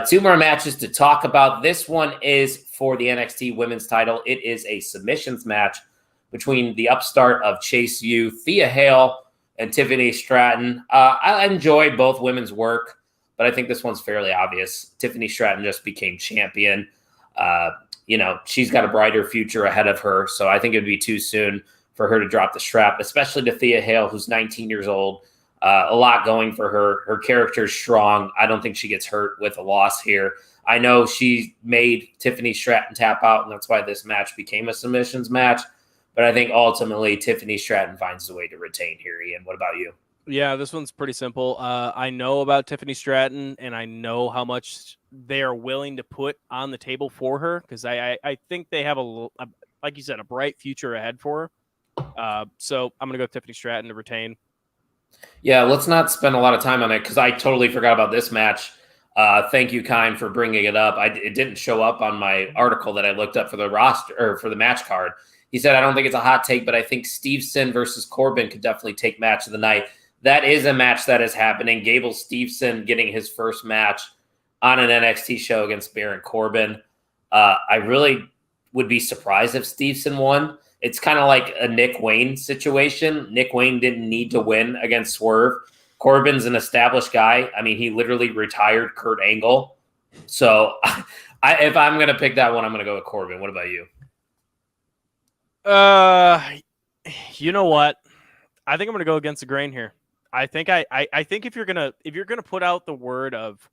2 more matches to talk about. This one is for the NXT Women's title. It is a submissions match between the upstart of Chase U, Thea Hale, and Tiffany Stratton. I enjoy both women's work, but I think this one's fairly obvious. Tiffany Stratton just became champion. She's got a brighter future ahead of her, so I think it would be too soon for her to drop the strap, especially to Thea Hale, who's 19 years old. A lot going for her. Her character's strong. I don't think she gets hurt with a loss here. I know she made Tiffany Stratton tap out, and that's why this match became a submissions match. But I think ultimately Tiffany Stratton finds a way to retain here. Ian, what about you? Yeah, this one's pretty simple. I know about Tiffany Stratton, and I know how much they are willing to put on the table for her because I think they have like you said, a bright future ahead for her. So I'm going to go with Tiffany Stratton to retain. Yeah, let's not spend a lot of time on it because I totally forgot about this match. Thank you, Kind, for bringing it up. It didn't show up on my article that I looked up for the roster or for the match card. He said, I don't think it's a hot take, but I think Stevenson versus Corbin could definitely take match of the night. That is a match that is happening. Gable Stevenson getting his first match on an NXT show against Baron Corbin. I really would be surprised if Stevenson won. It's kind of like a Nick Wayne situation. Nick Wayne didn't need to win against Swerve. Corbin's an established guy. I mean, he literally retired Kurt Angle. So if I'm going to pick that one, I'm going to go with Corbin. What about you? You know what? I think I'm going to go against the grain here. I think if you're gonna put out the word of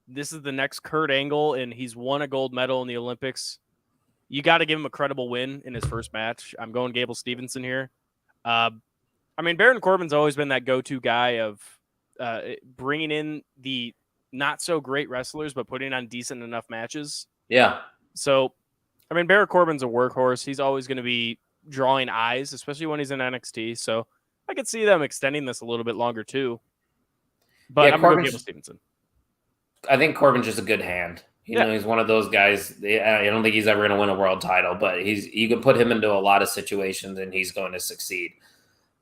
this is the next Kurt Angle and he's won a gold medal in the Olympics, you got to give him a credible win in his first match. I'm going Gable Stevenson here. I mean, Baron Corbin's always been that go-to guy of bringing in the not so great wrestlers, but putting on decent enough matches. Yeah. So, I mean, Baron Corbin's a workhorse. He's always going to be drawing eyes, especially when he's in NXT. So I could see them extending this a little bit longer too. But I'm going to go Gable Stevenson. I think Corbin's just a good hand. You know, he's one of those guys. I don't think he's ever going to win a world title, but you can put him into a lot of situations and he's going to succeed.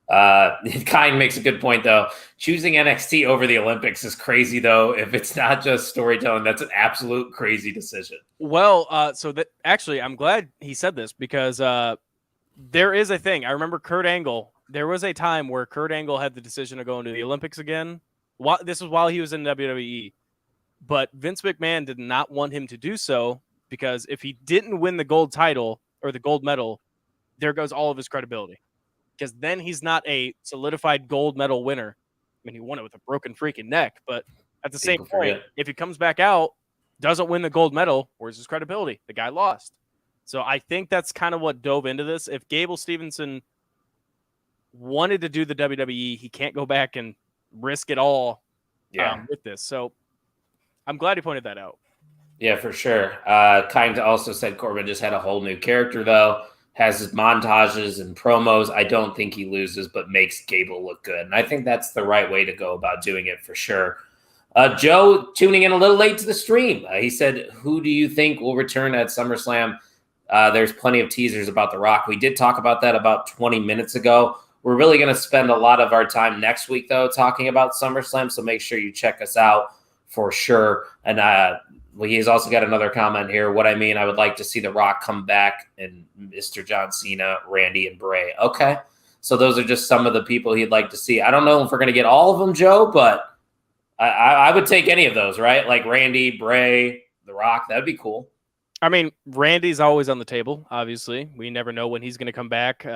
Kind makes a good point though. Choosing NXT over the Olympics is crazy though. If it's not just storytelling, that's an absolute crazy decision. Well, so that actually, I'm glad he said this because there is a thing. I remember Kurt Angle. There was a time where Kurt Angle had the decision to go into the Olympics again. This was while he was in WWE. But Vince McMahon did not want him to do so because if he didn't win the gold title or the gold medal, there goes all of his credibility. Because then he's not a solidified gold medal winner. I mean, he won it with a broken freaking neck. But at the same point, if he comes back out, doesn't win the gold medal, where's his credibility? The guy lost. So I think that's kind of what dove into this. If Gable Stevenson wanted to do the WWE, he can't go back and risk it all with this. So I'm glad he pointed that out. Yeah, for sure. Kind also said Corbin just had a whole new character, though. Has his montages and promos. I don't think he loses, but makes Gable look good. And I think that's the right way to go about doing it for sure. Joe, tuning in a little late to the stream. He said, who do you think will return at SummerSlam? There's plenty of teasers about The Rock. We did talk about that about 20 minutes ago. We're really going to spend a lot of our time next week, though, talking about SummerSlam. So make sure you check us out for sure. And he's also got another comment here. What I mean, I would like to see The Rock come back and Mr. John Cena, Randy, and Bray. Okay. So those are just some of the people he'd like to see. I don't know if we're going to get all of them, Joe, but I would take any of those, right? Like Randy, Bray, The Rock. That'd be cool. I mean, Randy's always on the table, obviously. We never know when he's going to come back.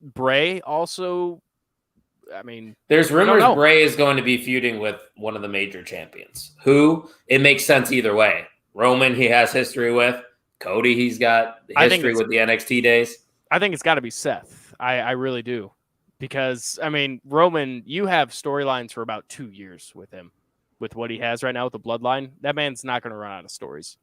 Bray also, I mean, there's rumors Bray is going to be feuding with one of the major champions. Who? It makes sense either way. Roman, he has history with. Cody, he's got history with the NXT days. I think it's got to be Seth. I really do. Because, I mean, Roman, you have storylines for about 2 years with him. With what he has right now with the bloodline. That man's not going to run out of stories.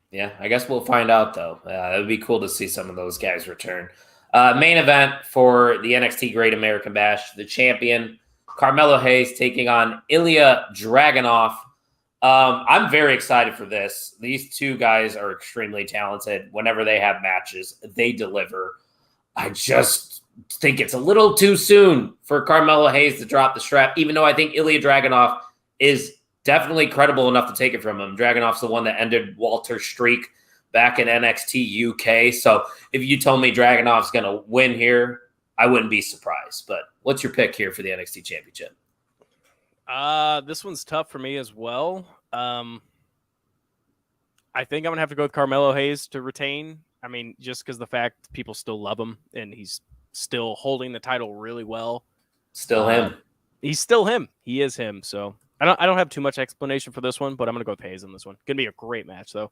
Yeah, I guess we'll find out, though. It would be cool to see some of those guys return. Main event for the NXT Great American Bash, the champion, Carmelo Hayes, taking on Ilya Dragunov. I'm very excited for this. These two guys are extremely talented. Whenever they have matches, they deliver. I just think it's a little too soon for Carmelo Hayes to drop the strap, even though I think Ilya Dragunov is definitely credible enough to take it from him. Dragunov's the one that ended Walter's streak back in NXT UK. So if you told me Dragunov's going to win here, I wouldn't be surprised. But what's your pick here for the NXT Championship? This one's tough for me as well. I think I'm going to have to go with Carmelo Hayes to retain. I mean, just because the fact people still love him and he's still holding the title really well. Still him. He's still him. He is him. So I don't have too much explanation for this one, but I'm going to go with Hayes in this one. Going to be a great match, though.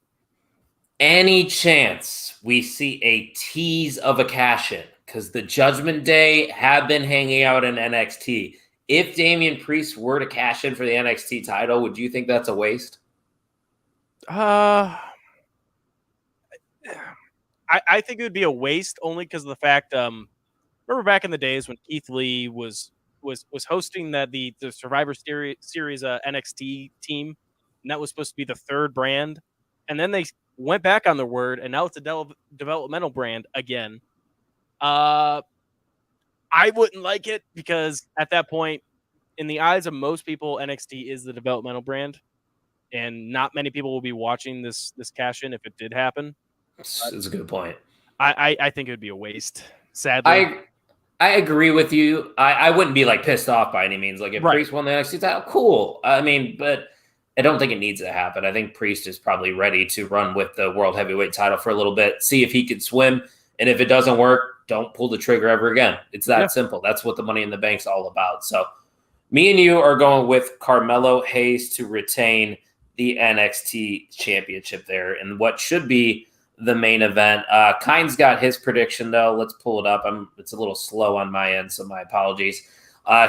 Any chance we see a tease of a cash-in? Because the Judgment Day have been hanging out in NXT. If Damian Priest were to cash in for the NXT title, would you think that's a waste? I think it would be a waste only because of the fact. Remember back in the days when Keith Lee was hosting the Survivor Series NXT team, and that was supposed to be the third brand, and then they went back on their word, and now it's a developmental brand again. I wouldn't like it because at that point, in the eyes of most people, NXT is the developmental brand, and not many people will be watching this cash in if it did happen. That's a good point. I think it would be a waste. Sadly, I agree with you. I wouldn't be like pissed off by any means. Like if Right. Priest won the NXT title, cool. I mean, but I don't think it needs to happen. I think Priest is probably ready to run with the World Heavyweight title for a little bit, see if he could swim. And if it doesn't work, don't pull the trigger ever again. It's that simple. That's what the Money in the Bank's all about. So me and you are going with Carmelo Hayes to retain the NXT championship there in what should be the main event. Kine's got his prediction, though. Let's pull it up. It's a little slow on my end, so my apologies.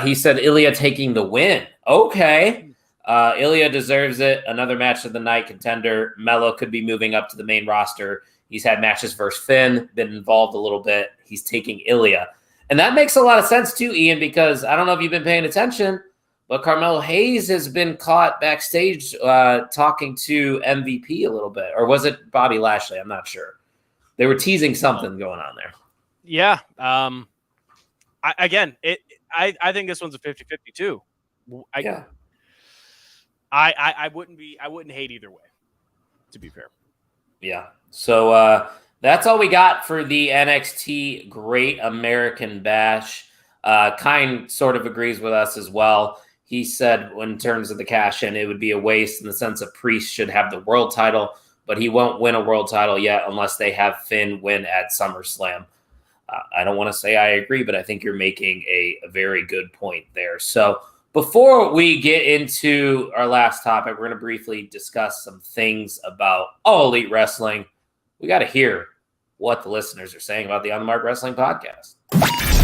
He said Ilya taking the win. Okay. Ilya deserves it. Another match of the night contender. Melo could be moving up to the main roster. He's had matches versus Finn, been involved a little bit. He's taking Ilya. And that makes a lot of sense too, Ian, because I don't know if you've been paying attention, but Carmelo Hayes has been caught backstage talking to MVP a little bit. Or was it Bobby Lashley? I'm not sure. They were teasing something going on there. Yeah. I think this one's a 50-50 too. I wouldn't hate either way, to be fair. Yeah. So that's all we got for the NXT Great American Bash. Kine sort of agrees with us as well. He said in terms of the cash in, it would be a waste in the sense of Priest should have the world title, but he won't win a world title yet unless they have Finn win at SummerSlam. I don't want to say I agree, but I think you're making a very good point there. So before we get into our last topic, we're going to briefly discuss some things about All Elite Wrestling. We got to hear what the listeners are saying about the On the Mark Wrestling podcast.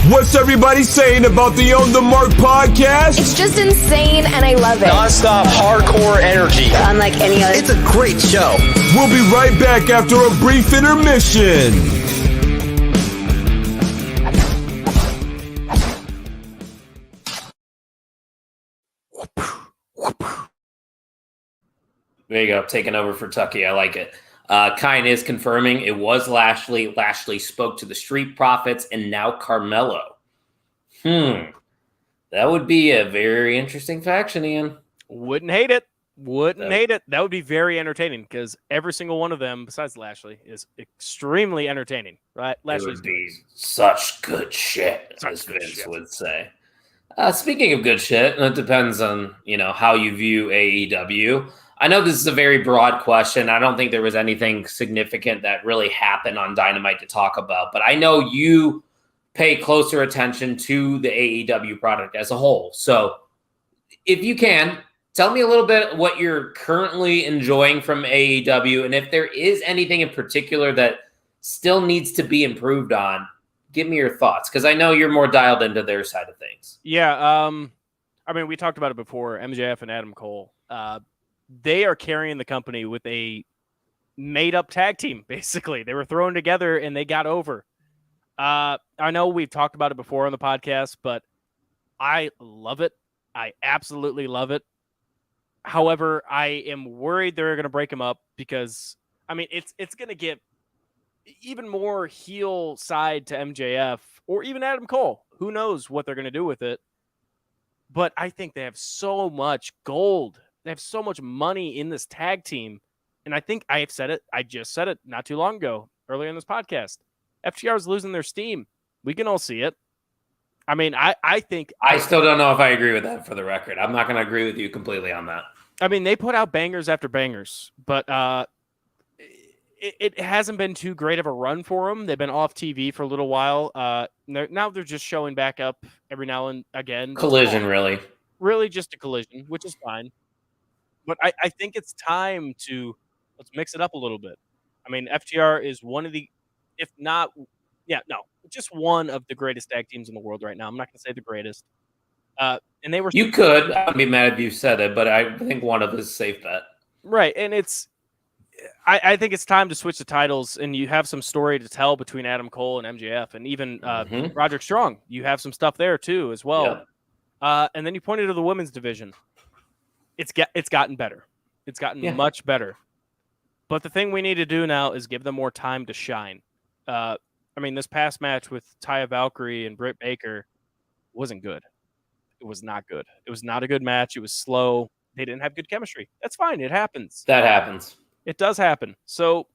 What's everybody saying about the On the Mark podcast? It's just insane, and I love it. Non-stop hardcore energy. Unlike any other. It's a great show. We'll be right back after a brief intermission. There you go, taking over for Tucky. I like it. Kine is confirming it was Lashley. Lashley spoke to the Street Profits and now Carmelo. That would be a very interesting faction, Ian. Wouldn't hate it. Hate it. That would be very entertaining because every single one of them, besides Lashley, is extremely entertaining, right? Lashley's would be such good shit, as Vince would say. Speaking of good shit, and it depends on how you view AEW. I know this is a very broad question. I don't think there was anything significant that really happened on Dynamite to talk about, but I know you pay closer attention to the AEW product as a whole. So if you can, tell me a little bit what you're currently enjoying from AEW, and if there is anything in particular that still needs to be improved on, give me your thoughts, because I know you're more dialed into their side of things. Yeah, I mean, we talked about it before, MJF and Adam Cole. They are carrying the company with a made-up tag team, basically. They were thrown together, and they got over. I know we've talked about it before on the podcast, but I love it. I absolutely love it. However, I am worried they're going to break them up because, I mean, it's going to get even more heel side to MJF or even Adam Cole. Who knows what they're going to do with it? But I think they have so much gold. They have so much money in this tag team. And I think I have said it. I just said it not too long ago, earlier in this podcast. FTR is losing their steam. We can all see it. I mean, I think... I still don't know if I agree with that, for the record. I'm not going to agree with you completely on that. I mean, they put out bangers after bangers, but it hasn't been too great of a run for them. They've been off TV for a little while. Now they're just showing back up every now and again. Collision, really. Really just a collision, which is fine. But I think it's time to let's mix it up a little bit. I mean, FTR is one of the, if not, just one of the greatest tag teams in the world right now. I'm not going to say the greatest. And they were. You could. I'd be mad if you said it, but I think one of us is a safe bet. Right, and I think it's time to switch the titles, and you have some story to tell between Adam Cole and MJF, and even Roderick Strong. You have some stuff there too, as well. Yeah. And then you pointed to the women's division. It's gotten better. It's gotten much better. But the thing we need to do now is give them more time to shine. I mean, this past match with Taya Valkyrie and Britt Baker wasn't good. It was not good. It was not a good match. It was slow. They didn't have good chemistry. That's fine. It happens. That happens. It does happen. So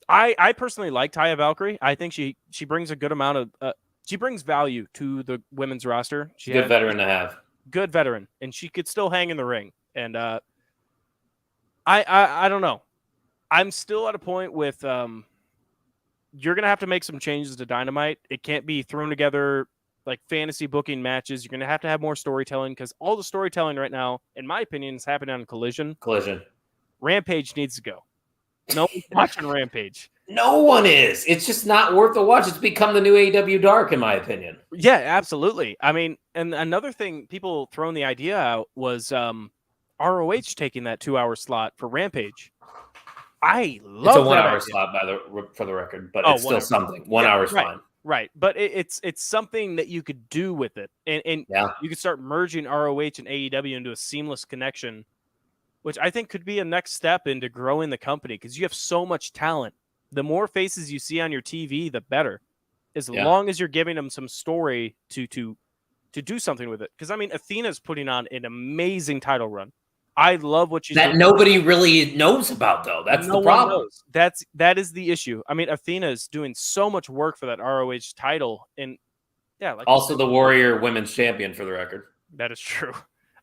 I personally like Taya Valkyrie. I think she brings a good amount of she brings value to the women's roster. She's a good veteran to have. Good veteran, and she could still hang in the ring. And I don't know. I'm still at a point with you're gonna have to make some changes to Dynamite. It can't be thrown together like fantasy booking matches. You're gonna have to have more storytelling because all the storytelling right now, in my opinion, is happening on Collision. Rampage needs to go. No one's watching Rampage. No one is. It's just not worth the watch. It's become the new AEW Dark, in my opinion. Yeah, absolutely. I mean, and another thing people throwing the idea out was ROH taking that 2-hour slot for Rampage. I love it's a 1 hour idea. slot for the record, but it's still something. 1 hour is fine. Right, but it's something that you could do with it, and you could start merging ROH and AEW into a seamless connection, which I think could be a next step into growing the company because you have so much talent. The more faces you see on your TV, the better. As long as you're giving them some story to do something with it. Because I mean, Athena's putting on an amazing title run. I love what she's doing. Nobody really knows about, though. That's the problem. That is the issue. I mean, Athena is doing so much work for that ROH title, and like also the Warrior Women's Champion for the record. That is true.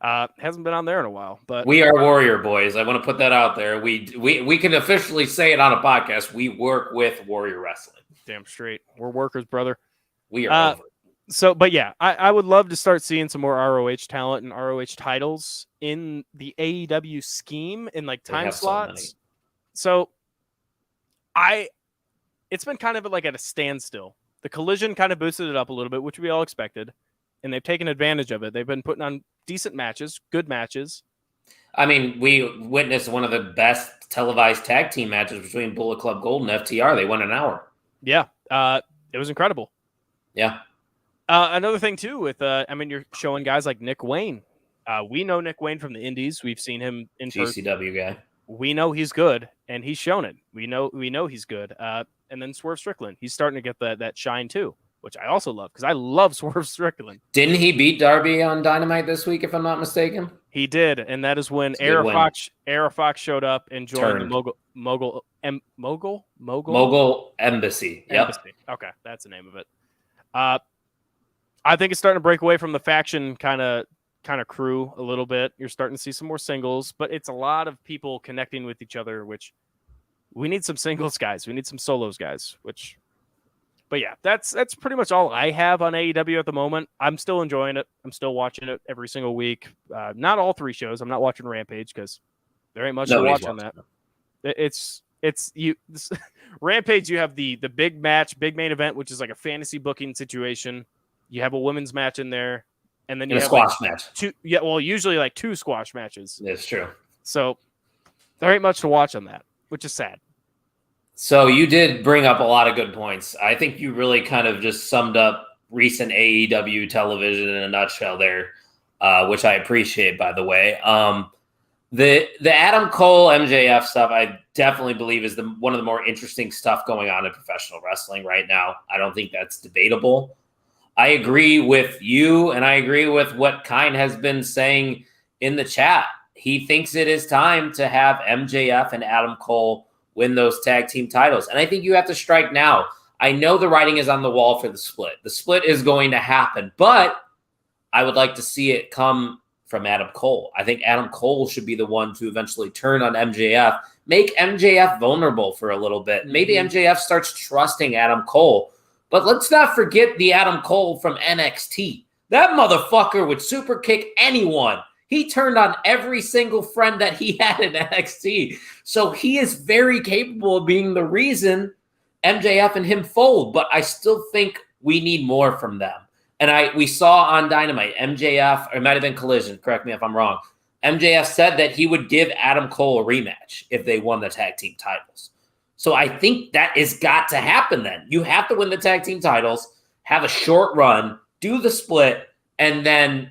Hasn't been on there in a while, but we are Warrior boys. I want to put that out there. We can officially say it on a podcast. We work with Warrior Wrestling. Damn straight. We're workers, brother. We are over. So, but yeah, I would love to start seeing some more ROH talent and ROH titles in the AEW scheme in like time slots. So it's been kind of like at a standstill. The Collision kind of boosted it up a little bit, which we all expected, and they've taken advantage of it. They've been putting on decent matches, good matches. I mean, we witnessed one of the best televised tag team matches between Bullet Club Gold and FTR. They went an hour. Yeah, it was incredible. Yeah. Another thing, too, with, you're showing guys like Nick Wayne. We know Nick Wayne from the Indies. We've seen him in GCW guy. We know he's good, and he's shown it. We know he's good. And then Swerve Strickland. He's starting to get that shine, too, which I also love, because I love Swerve Strickland. Didn't he beat Darby on Dynamite this week, if I'm not mistaken? He did, and that is when Era Fox showed up and joined the Mogul Embassy. Yep. Embassy. Okay, that's the name of it. I think it's starting to break away from the faction kind of crew a little bit. You're starting to see some more singles, but it's a lot of people connecting with each other, which we need some singles guys. We need some solos guys, but yeah, that's pretty much all I have on AEW at the moment. I'm still enjoying it. I'm still watching it every single week. Not all 3 shows. I'm not watching Rampage because there ain't much to watch on that. It's Rampage. You have the big match, big main event, which is like a fantasy booking situation. You have a women's match in there, and then you have a squash match. Usually like 2 squash matches. That's true. So there ain't much to watch on that, which is sad. So you did bring up a lot of good points. I think you really kind of just summed up recent AEW television in a nutshell there, which I appreciate, by the way. The Adam Cole MJF stuff, I definitely believe is one of the more interesting stuff going on in professional wrestling right now. I don't think that's debatable. I agree with you, and I agree with what Kine has been saying in the chat. He thinks it is time to have MJF and Adam Cole win those tag team titles. And I think you have to strike now. I know the writing is on the wall for the split. The split is going to happen, but I would like to see it come from Adam Cole. I think Adam Cole should be the one to eventually turn on MJF, make MJF vulnerable for a little bit. Maybe MJF starts trusting Adam Cole. But let's not forget the Adam Cole from NXT. That motherfucker would super kick anyone. He turned on every single friend that he had in NXT. So he is very capable of being the reason MJF and him fold. But I still think we need more from them. And we saw on Dynamite, MJF, or it might have been Collision, correct me if I'm wrong, MJF said that he would give Adam Cole a rematch if they won the tag team titles. So I think that has got to happen then. You have to win the tag team titles, have a short run, do the split, and then,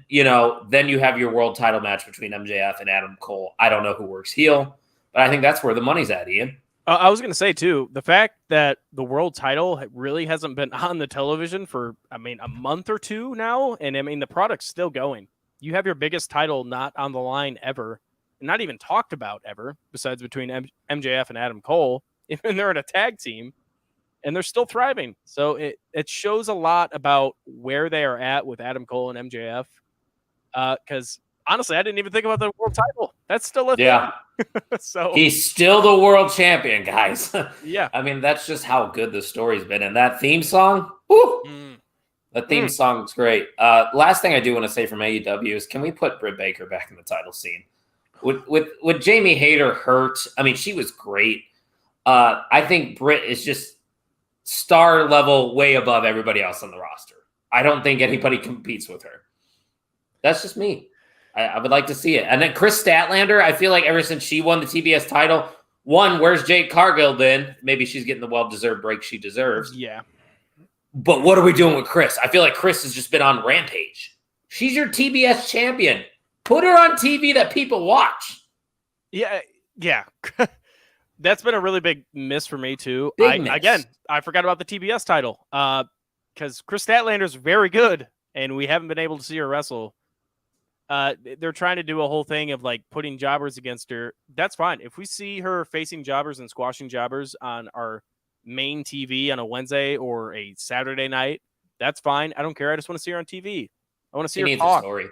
then you have your world title match between MJF and Adam Cole. I don't know who works heel, but I think that's where the money's at, Ian. I was going to say, too, the fact that the world title really hasn't been on the television for, a month or two now. And, the product's still going. You have your biggest title not on the line ever, and not even talked about ever, besides between MJF and Adam Cole. Even they're in a tag team, and they're still thriving. So it shows a lot about where they are at with Adam Cole and MJF. Because, honestly, I didn't even think about the world title. That's still a thing. So he's still the world champion, guys. Yeah. That's just how good the story's been. And that theme song, whoo, the theme song's great. Last thing I do want to say from AEW is, can we put Britt Baker back in the title scene? With Jamie Hayter hurt, she was great. I think Britt is just star level, way above everybody else on the roster. I don't think anybody competes with her. That's just me. I would like to see it. And then Chris Statlander, I feel like ever since she won the TBS title, where's Jade Cargill been? Maybe she's getting the well-deserved break she deserves. Yeah. But what are we doing with Chris? I feel like Chris has just been on Rampage. She's your TBS champion. Put her on TV that people watch. Yeah. That's been a really big miss for me, too. Miss. I forgot about the TBS title because Chris Statlander's very good, and we haven't been able to see her wrestle. They're trying to do a whole thing of like putting jobbers against her. That's fine. If we see her facing jobbers and squashing jobbers on our main TV on a Wednesday or a Saturday night, that's fine. I don't care. I just want to see her on TV. I want to see her talk. A story.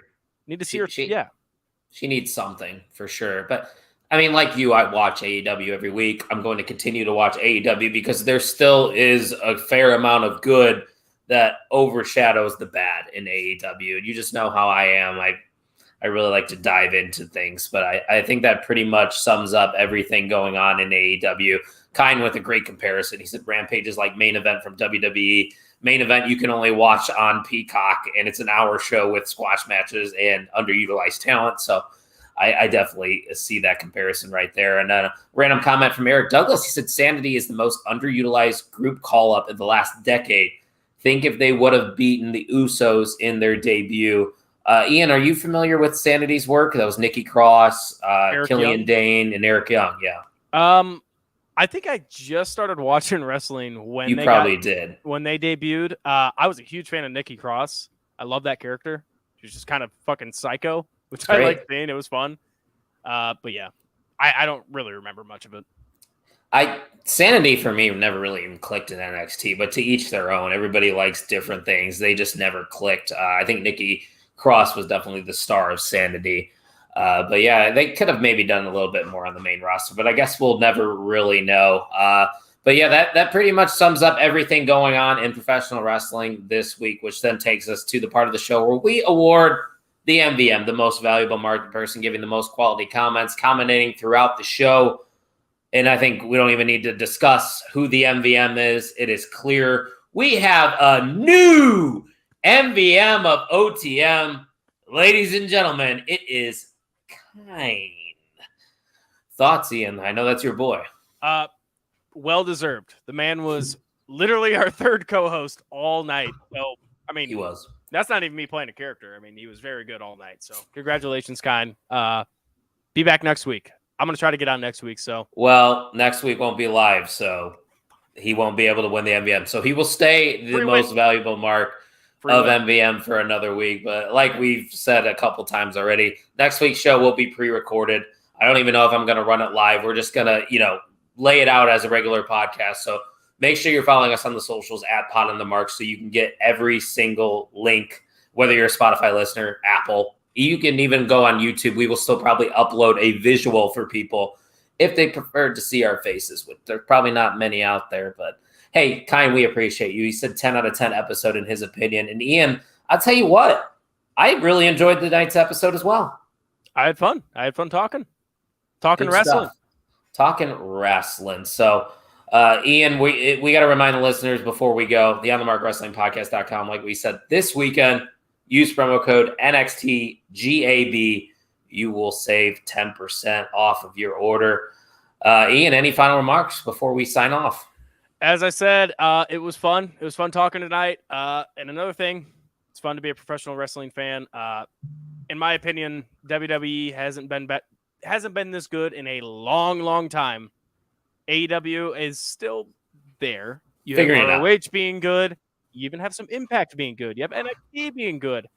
Need to see her. She needs something for sure. But like you, I watch AEW every week. I'm going to continue to watch AEW because there still is a fair amount of good that overshadows the bad in AEW. You just know how I am. I really like to dive into things, but I think that pretty much sums up everything going on in AEW. Kind with a great comparison. He said Rampage is like main event from WWE. Main event you can only watch on Peacock, and it's an hour show with squash matches and underutilized talent. So I definitely see that comparison right there. And then a random comment from Eric Douglas. He said Sanity is the most underutilized group call-up in the last decade. Think if they would have beaten the Usos in their debut. Ian, are you familiar with Sanity's work? That was Nikki Cross, Killian Dane, and Eric Young. Yeah. I think I just started watching wrestling when you probably did when they debuted. I was a huge fan of Nikki Cross. I love that character. She was just kind of fucking psycho, which I liked seeing. It was fun. But yeah, I don't really remember much of it. Sanity for me never really even clicked in NXT, but to each their own. Everybody likes different things. They just never clicked. I think Nikki Cross was definitely the star of Sanity. But yeah, they could have maybe done a little bit more on the main roster, but I guess we'll never really know. But yeah, that pretty much sums up everything going on in professional wrestling this week, which then takes us to the part of the show where we award the MVM, the most valuable market person, giving the most quality comments, commenting throughout the show. And I think we don't even need to discuss who the MVM is. It is clear. We have a new MVM of OTM. Ladies and gentlemen, it is Kine. Thoughts, Ian? I know that's your boy. Well-deserved. The man was literally our third co-host all night. So, he was. That's not even me playing a character. He was very good all night. So, congratulations, Kine. Be back next week. I'm going to try to get on next week. So, well, next week won't be live, so he won't be able to win the MVM. So he will stay the most valuable mark of MVM for another week. But like we've said a couple times already, next week's show will be pre-recorded. I don't even know if I'm going to run it live. We're just going to, lay it out as a regular podcast. So make sure you're following us on the socials at Pod on the Mark so you can get every single link, whether you're a Spotify listener, Apple. You can even go on YouTube. We will still probably upload a visual for people if they prefer to see our faces. There's probably not many out there, but hey, Kine, we appreciate you. He said 10 out of 10 episode in his opinion. And Ian, I'll tell you what, I really enjoyed the night's episode as well. I had fun. Talking wrestling. Talking wrestling. So, Ian, we got to remind the listeners before we go, the OnTheMarkWrestlingPodcast.com, like we said, this weekend, use promo code NXT GAB. You will save 10% off of your order. Ian, any final remarks before we sign off? As I said, it was fun. It was fun talking tonight. And another thing, it's fun to be a professional wrestling fan. In my opinion, WWE hasn't been this good in a long, long time. AEW is still there. You Figuring it have out. ROH being good. You even have some Impact being good. You have NXT being good.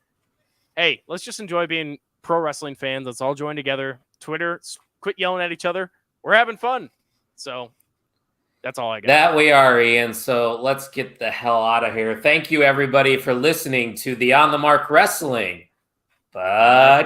Hey, let's just enjoy being pro wrestling fans. Let's all join together. Twitter, quit yelling at each other. We're having fun. So that's all I got. That we are, Ian. So let's get the hell out of here. Thank you, everybody, for listening to the On the Mark Wrestling. Bye.